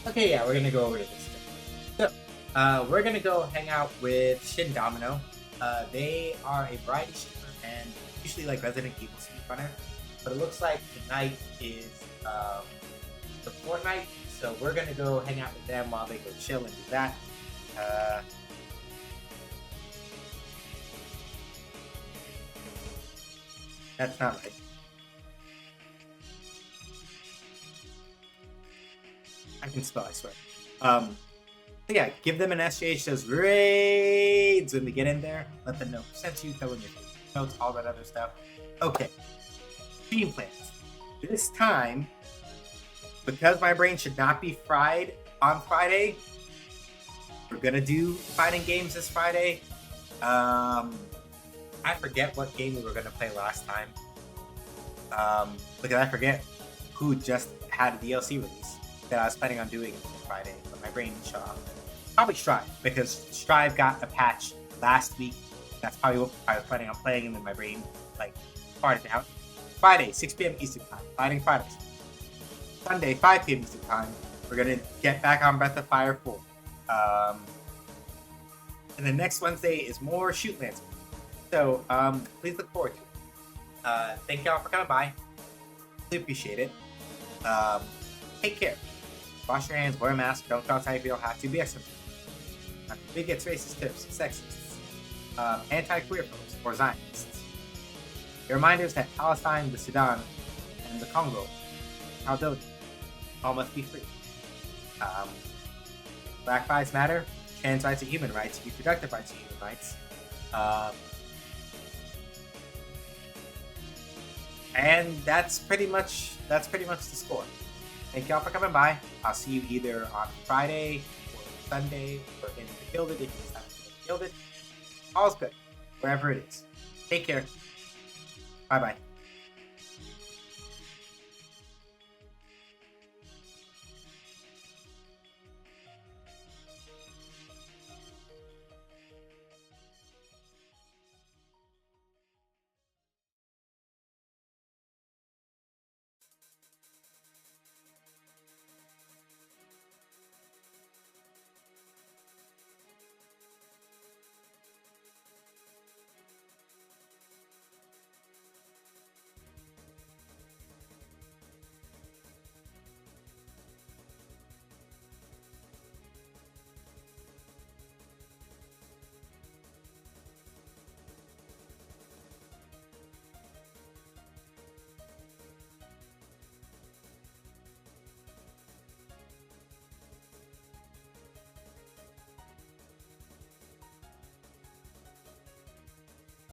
Okay, yeah, we're gonna go over to this thing. So, we're gonna go hang out with Shin Domino. They are a variety streamer and usually like Resident Evil speedrunner, but it looks like tonight is the Fortnite, so we're gonna go hang out with them while they go chill and do that. That's not right. I can spell, I swear. So yeah, give them an SJH those raids when we get in there. Let them know who sent you, throw in your notes, all that other stuff. Okay. Stream plans. This time, because my brain should not be fried on Friday, we're gonna do fighting games this Friday. I forget what game we were gonna play last time. Because I forget who just had a DLC release that I was planning on doing Friday, but my brain shut off. Probably Strive, because Strive got a patch last week. That's probably what I was planning on playing, and then my brain farted out. Friday, 6 p.m. Eastern Time, Fighting Fridays. Sunday, 5 p.m. Eastern Time, we're gonna get back on Breath of Fire 4. And then next Wednesday is more Shootlancer. So please look forward to it. Thank y'all for coming by. Really appreciate it. Take care. Wash your hands, wear a mask, don't go outside if you don't have to. Be excellent. Bigots, racist, tips, sexists, anti-queer folks, or Zionists. Your reminders that Palestine, the Sudan, and the Congo, Caledonia, all must be free. Black Lives Matter, trans rights are human rights, reproductive rights are human rights. And that's pretty much the score. Thank y'all for coming by. I'll see you either on Friday or Sunday or in the Gilded if you decide to Gilded. All's good, wherever it is. Take care. Bye-bye.